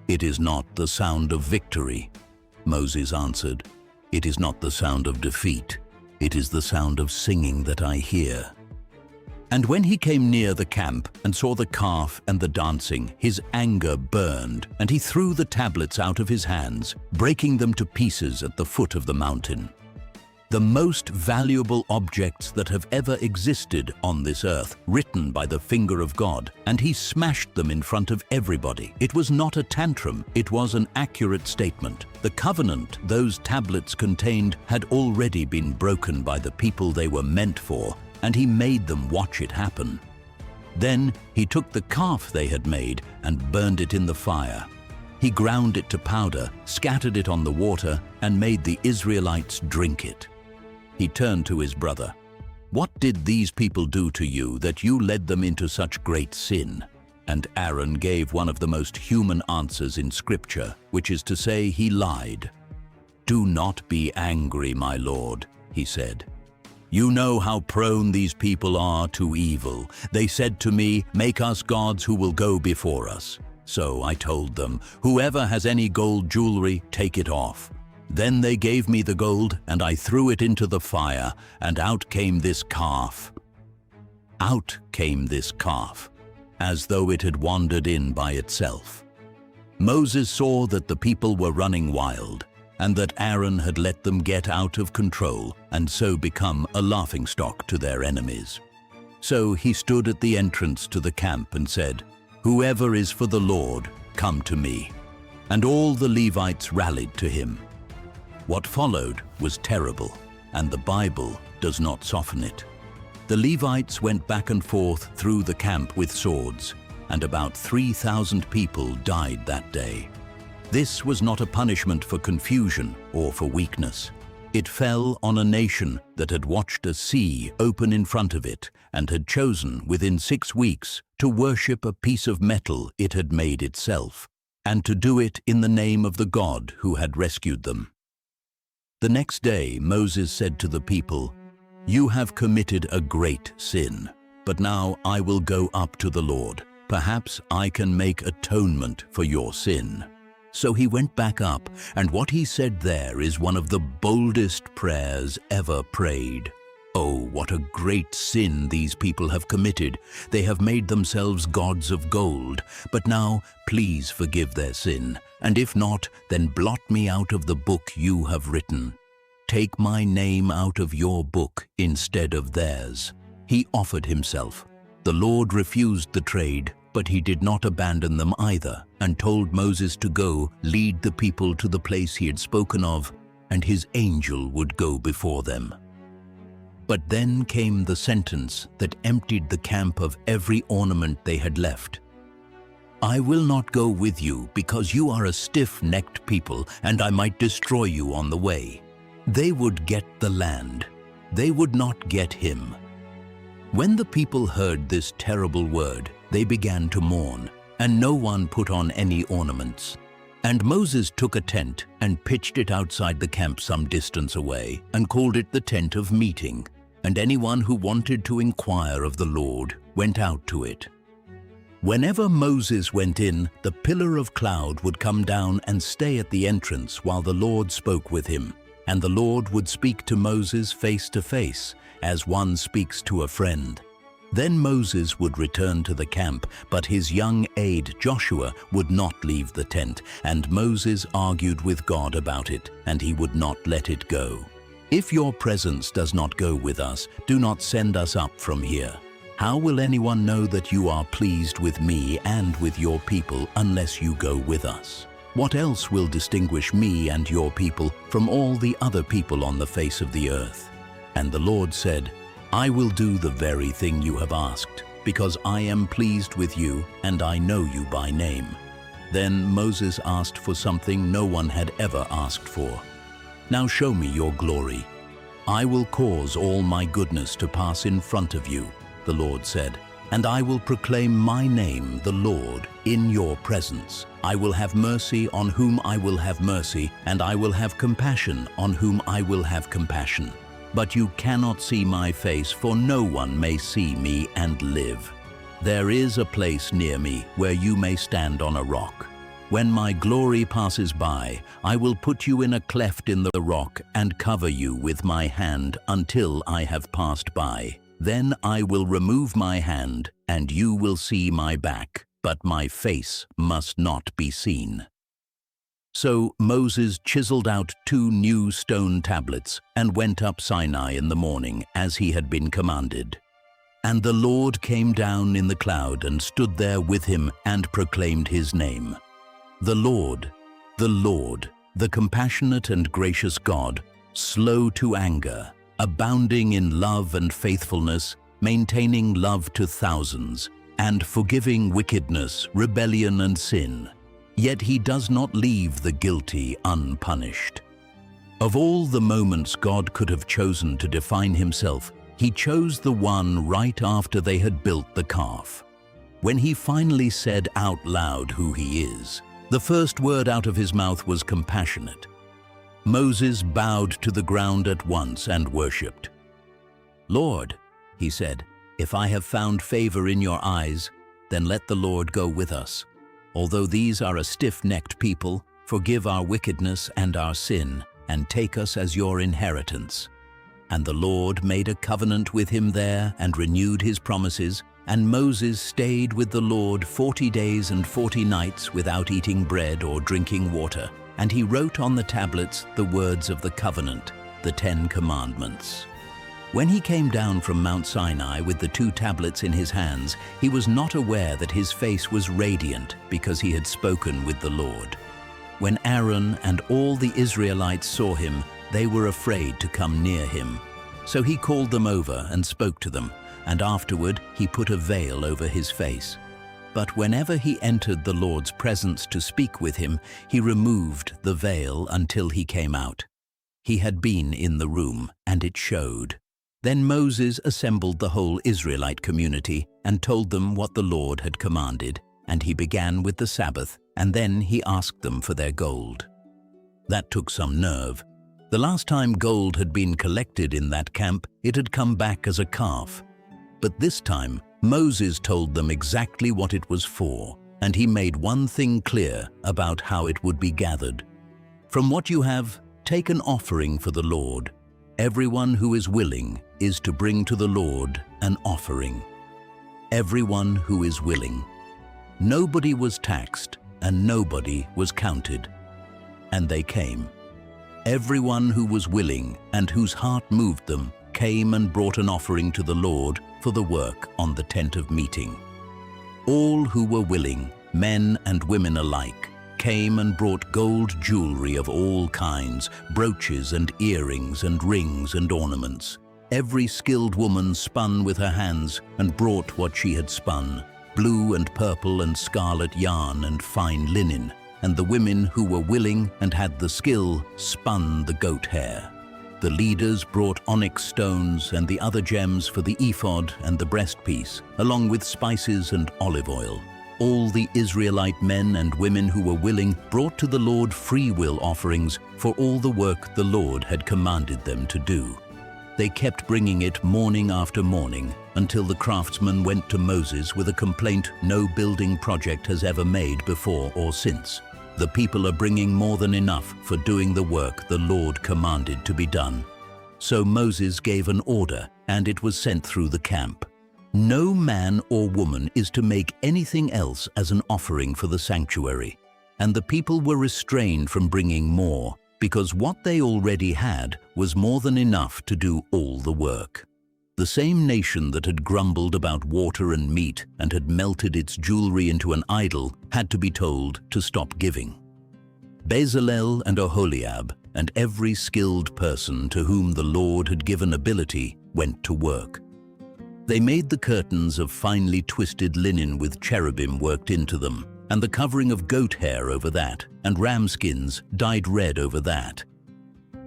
"It is not the sound of victory." Moses answered, "It is not the sound of defeat. It is the sound of singing that I hear." And when he came near the camp and saw the calf and the dancing, his anger burned, and he threw the tablets out of his hands, breaking them to pieces at the foot of the mountain. The most valuable objects that have ever existed on this earth, written by the finger of God, and he smashed them in front of everybody. It was not a tantrum, it was an accurate statement. The covenant those tablets contained had already been broken by the people they were meant for, and he made them watch it happen. Then he took the calf they had made and burned it in the fire. He ground it to powder, scattered it on the water, and made the Israelites drink it. He turned to his brother. "What did these people do to you that you led them into such great sin?" And Aaron gave one of the most human answers in Scripture, which is to say, he lied. "Do not be angry, my lord," he said. "You know how prone these people are to evil. They said to me, 'Make us gods who will go before us.' So I told them, 'Whoever has any gold jewelry, take it off.' Then they gave me the gold, and I threw it into the fire, and out came this calf." Out came this calf, as though it had wandered in by itself. Moses saw that the people were running wild, and that Aaron had let them get out of control and so become a laughingstock to their enemies. So he stood at the entrance to the camp and said, "Whoever is for the Lord, come to me." And all the Levites rallied to him. What followed was terrible, and the Bible does not soften it. The Levites went back and forth through the camp with swords, and about 3,000 people died that day. This was not a punishment for confusion or for weakness. It fell on a nation that had watched a sea open in front of it and had chosen within 6 weeks to worship a piece of metal it had made itself, and to do it in the name of the God who had rescued them. The next day Moses said to the people, "You have committed a great sin, but now I will go up to the Lord. Perhaps I can make atonement for your sin." So he went back up, and what he said there is one of the boldest prayers ever prayed. Oh, what a great sin these people have committed. They have made themselves gods of gold. But now, please forgive their sin, and if not, then blot me out of the book you have written. Take my name out of your book instead of theirs. He offered himself. The Lord refused the trade, but he did not abandon them either, and told Moses to go lead the people to the place he had spoken of, and his angel would go before them. But then came the sentence that emptied the camp of every ornament they had left. "I will not go with you because you are a stiff-necked people, and I might destroy you on the way." They would get the land. They would not get him. When the people heard this terrible word, they began to mourn, and no one put on any ornaments. And Moses took a tent and pitched it outside the camp some distance away, and called it the tent of meeting. And anyone who wanted to inquire of the Lord went out to it. Whenever Moses went in, the pillar of cloud would come down and stay at the entrance while the Lord spoke with him. And the Lord would speak to Moses face to face, as one speaks to a friend. Then Moses would return to the camp, but his young aide Joshua would not leave the tent, and Moses argued with God about it, and he would not let it go. "If your presence does not go with us, do not send us up from here. How will anyone know that you are pleased with me and with your people unless you go with us? What else will distinguish me and your people from all the other people on the face of the earth?" And the Lord said, "I will do the very thing you have asked, because I am pleased with you and I know you by name." Then Moses asked for something no one had ever asked for. Now show me your glory. I will cause all my goodness to pass in front of you, the Lord said, and I will proclaim my name, the Lord, in your presence. I will have mercy on whom I will have mercy, and I will have compassion on whom I will have compassion. But you cannot see my face, for no one may see me and live. There is a place near me where you may stand on a rock. When my glory passes by, I will put you in a cleft in the rock and cover you with my hand until I have passed by. Then I will remove my hand, and you will see my back, but my face must not be seen. So Moses chiseled out 2 new stone tablets and went up Sinai in the morning as he had been commanded. And the Lord came down in the cloud and stood there with him and proclaimed his name. The Lord, the compassionate and gracious God, slow to anger, abounding in love and faithfulness, maintaining love to thousands, and forgiving wickedness, rebellion, and sin. Yet he does not leave the guilty unpunished. Of all the moments God could have chosen to define himself, he chose the one right after they had built the calf. When he finally said out loud who he is, the first word out of his mouth was compassionate. Moses bowed to the ground at once and worshipped. "Lord," he said, "if I have found favor in your eyes, then let the Lord go with us. Although these are a stiff-necked people, forgive our wickedness and our sin, and take us as your inheritance." And the Lord made a covenant with him there and renewed his promises, and Moses stayed with the Lord 40 days and 40 nights without eating bread or drinking water, and he wrote on the tablets the words of the covenant, the 10 Commandments. When he came down from Mount Sinai with the 2 tablets in his hands, he was not aware that his face was radiant because he had spoken with the Lord. When Aaron and all the Israelites saw him, they were afraid to come near him. So he called them over and spoke to them, and afterward he put a veil over his face. But whenever he entered the Lord's presence to speak with him, he removed the veil until he came out. He had been in the room, and it showed. Then Moses assembled the whole Israelite community and told them what the Lord had commanded, and he began with the Sabbath, and then he asked them for their gold. That took some nerve. The last time gold had been collected in that camp, it had come back as a calf. But this time, Moses told them exactly what it was for, and he made one thing clear about how it would be gathered. "From what you have, take an offering for the Lord. Everyone who is willing is to bring to the Lord an offering." Everyone who is willing. Nobody was taxed, and nobody was counted. And they came. Everyone who was willing and whose heart moved them came and brought an offering to the Lord for the work on the tent of meeting. All who were willing, men and women alike, came and brought gold jewelry of all kinds, brooches and earrings and rings and ornaments. Every skilled woman spun with her hands and brought what she had spun, blue and purple and scarlet yarn and fine linen, and the women who were willing and had the skill spun the goat hair. The leaders brought onyx stones and the other gems for the ephod and the breastpiece, along with spices and olive oil. All the Israelite men and women who were willing brought to the Lord free will offerings for all the work the Lord had commanded them to do. They kept bringing it morning after morning until the craftsmen went to Moses with a complaint no building project has ever made before or since. "The people are bringing more than enough for doing the work the Lord commanded to be done." So Moses gave an order, and it was sent through the camp. No man or woman is to make anything else as an offering for the sanctuary. And the people were restrained from bringing more, because what they already had was more than enough to do all the work. The same nation that had grumbled about water and meat and had melted its jewelry into an idol had to be told to stop giving. Bezalel and Oholiab and every skilled person to whom the Lord had given ability went to work. They made the curtains of finely twisted linen with cherubim worked into them, and the covering of goat hair over that, and ram skins dyed red over that.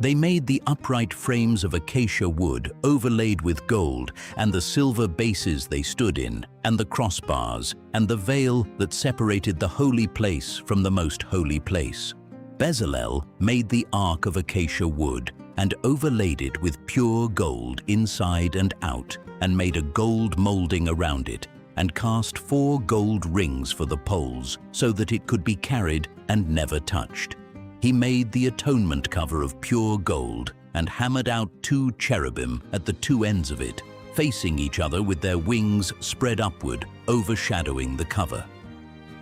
They made the upright frames of acacia wood overlaid with gold, and the silver bases they stood in, and the crossbars, and the veil that separated the holy place from the most holy place. Bezalel made the ark of acacia wood, and overlaid it with pure gold inside and out, and made a gold molding around it, and cast 4 gold rings for the poles, so that it could be carried and never touched. He made the atonement cover of pure gold, and hammered out 2 cherubim at the 2 ends of it, facing each other with their wings spread upward, overshadowing the cover.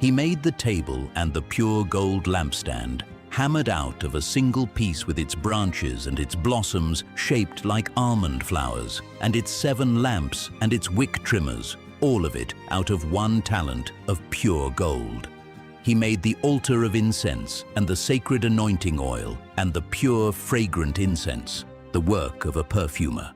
He made the table and the pure gold lampstand, hammered out of a single piece with its branches and its blossoms shaped like almond flowers, and its 7 lamps and its wick trimmers, all of it out of 1 talent of pure gold. He made the altar of incense and the sacred anointing oil and the pure fragrant incense, the work of a perfumer.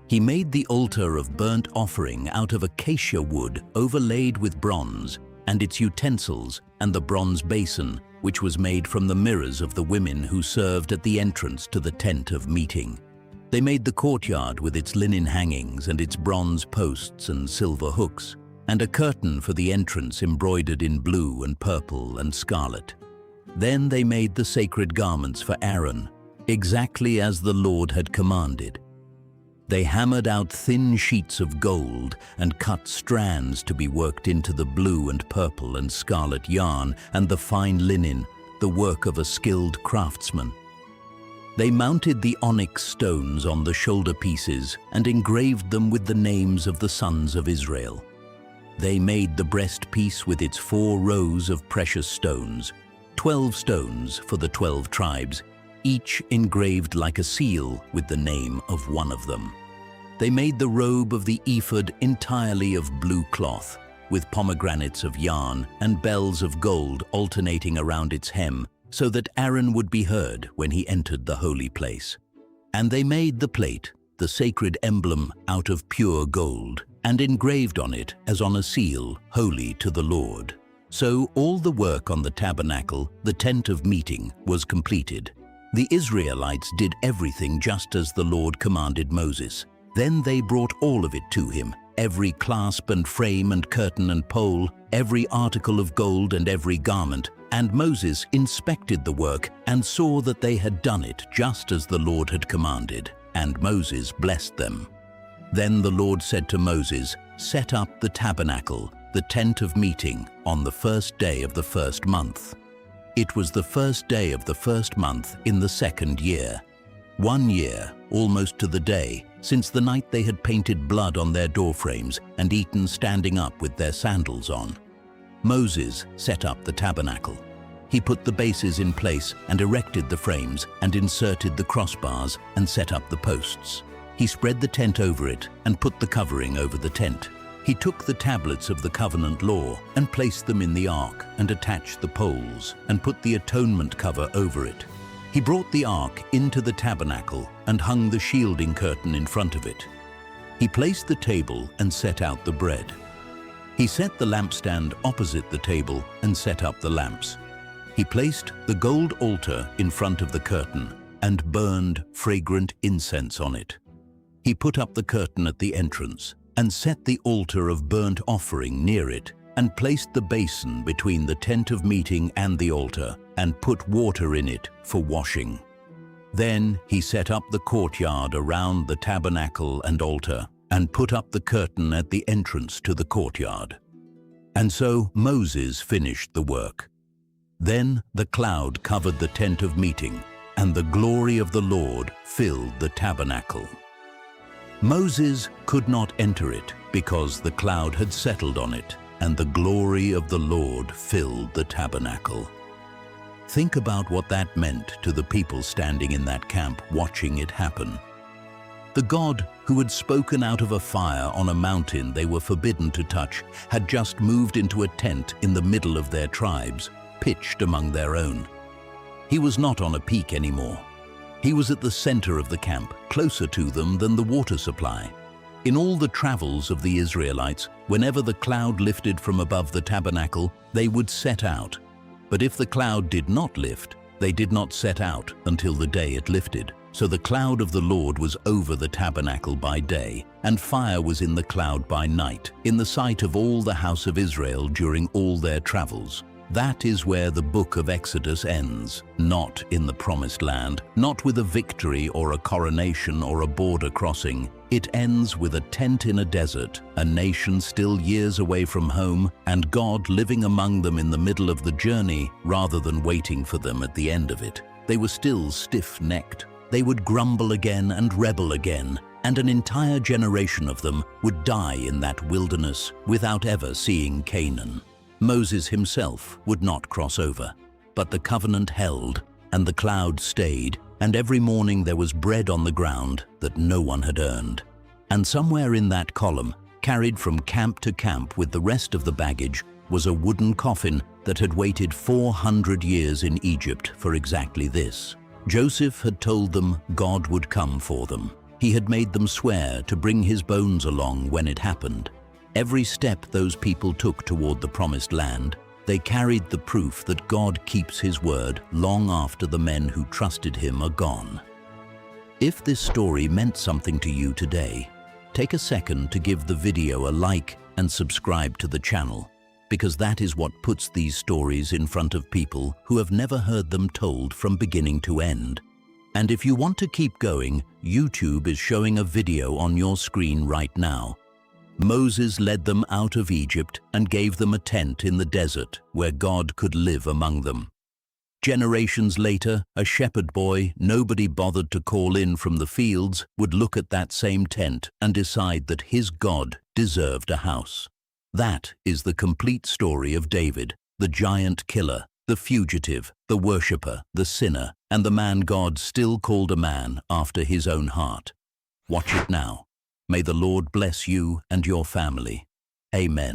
He made the altar of burnt offering out of acacia wood overlaid with bronze, and its utensils and the bronze basin, which was made from the mirrors of the women who served at the entrance to the tent of meeting. They made the courtyard with its linen hangings and its bronze posts and silver hooks, and a curtain for the entrance embroidered in blue and purple and scarlet. Then they made the sacred garments for Aaron, exactly as the Lord had commanded. They hammered out thin sheets of gold and cut strands to be worked into the blue and purple and scarlet yarn and the fine linen, the work of a skilled craftsman. They mounted the onyx stones on the shoulder pieces and engraved them with the names of the sons of Israel. They made the breastpiece with its 4 rows of precious stones, 12 stones for the 12 tribes, each engraved like a seal with the name of one of them. They made the robe of the ephod entirely of blue cloth, with pomegranates of yarn and bells of gold alternating around its hem, so that Aaron would be heard when he entered the holy place. And they made the plate, the sacred emblem, out of pure gold, and engraved on it, as on a seal, holy to the Lord. So all the work on the tabernacle, the tent of meeting, was completed. The Israelites did everything just as the Lord commanded Moses. Then they brought all of it to him, every clasp and frame and curtain and pole, every article of gold and every garment. And Moses inspected the work and saw that they had done it just as the Lord had commanded, and Moses blessed them. Then the Lord said to Moses, "Set up the tabernacle, the tent of meeting, on the 1st day of the 1st month." It was the 1st day of the 1st month in the 2nd year. 1 year, almost to the day, since the night they had painted blood on their doorframes and eaten standing up with their sandals on. Moses set up the tabernacle. He put the bases in place and erected the frames and inserted the crossbars and set up the posts. He spread the tent over it and put the covering over the tent. He took the tablets of the covenant law and placed them in the ark and attached the poles and put the atonement cover over it. He brought the ark into the tabernacle and hung the shielding curtain in front of it. He placed the table and set out the bread. He set the lampstand opposite the table and set up the lamps. He placed the gold altar in front of the curtain and burned fragrant incense on it. He put up the curtain at the entrance and set the altar of burnt offering near it, and placed the basin between the tent of meeting and the altar, and put water in it for washing. Then he set up the courtyard around the tabernacle and altar, and put up the curtain at the entrance to the courtyard. And so Moses finished the work. Then the cloud covered the tent of meeting, and the glory of the Lord filled the tabernacle. Moses could not enter it because the cloud had settled on it, and the glory of the Lord filled the tabernacle. Think about what that meant to the people standing in that camp watching it happen. The God who had spoken out of a fire on a mountain they were forbidden to touch had just moved into a tent in the middle of their tribes, pitched among their own. He was not on a peak anymore. He was at the center of the camp, closer to them than the water supply. In all the travels of the Israelites, whenever the cloud lifted from above the tabernacle, they would set out. But if the cloud did not lift, They did not set out until the day it lifted. So the cloud of the Lord was over the tabernacle by day, and fire was in the cloud by night, in the sight of all the house of Israel during all their travels. That is where the book of Exodus ends, not in the promised land, not with a victory or a coronation or a border crossing. It ends with a tent in a desert, a nation still years away from home, and God living among them in the middle of the journey rather than waiting for them at the end of it. They were still stiff-necked. They would grumble again and rebel again, and an entire generation of them would die in that wilderness without ever seeing Canaan. Moses himself would not cross over, but the covenant held, and the cloud stayed, and every morning there was bread on the ground that no one had earned. And somewhere in that column, carried from camp to camp with the rest of the baggage, was a wooden coffin that had waited 400 years in Egypt for exactly this. Joseph had told them God would come for them. He had made them swear to bring his bones along when it happened. Every step those people took toward the promised land, they carried the proof that God keeps his word long after the men who trusted him are gone. If this story meant something to you today, take a second to give the video a like and subscribe to the channel, because that is what puts these stories in front of people who have never heard them told from beginning to end. And if you want to keep going, YouTube is showing a video on your screen right now. Moses led them out of Egypt and gave them a tent in the desert where God could live among them. Generations later, a shepherd boy nobody bothered to call in from the fields would look at that same tent and decide that his God deserved a house. That is the complete story of David, the giant killer, the fugitive, the worshipper, the sinner, and the man God still called a man after his own heart. Watch it now. May the Lord bless you and your family. Amen.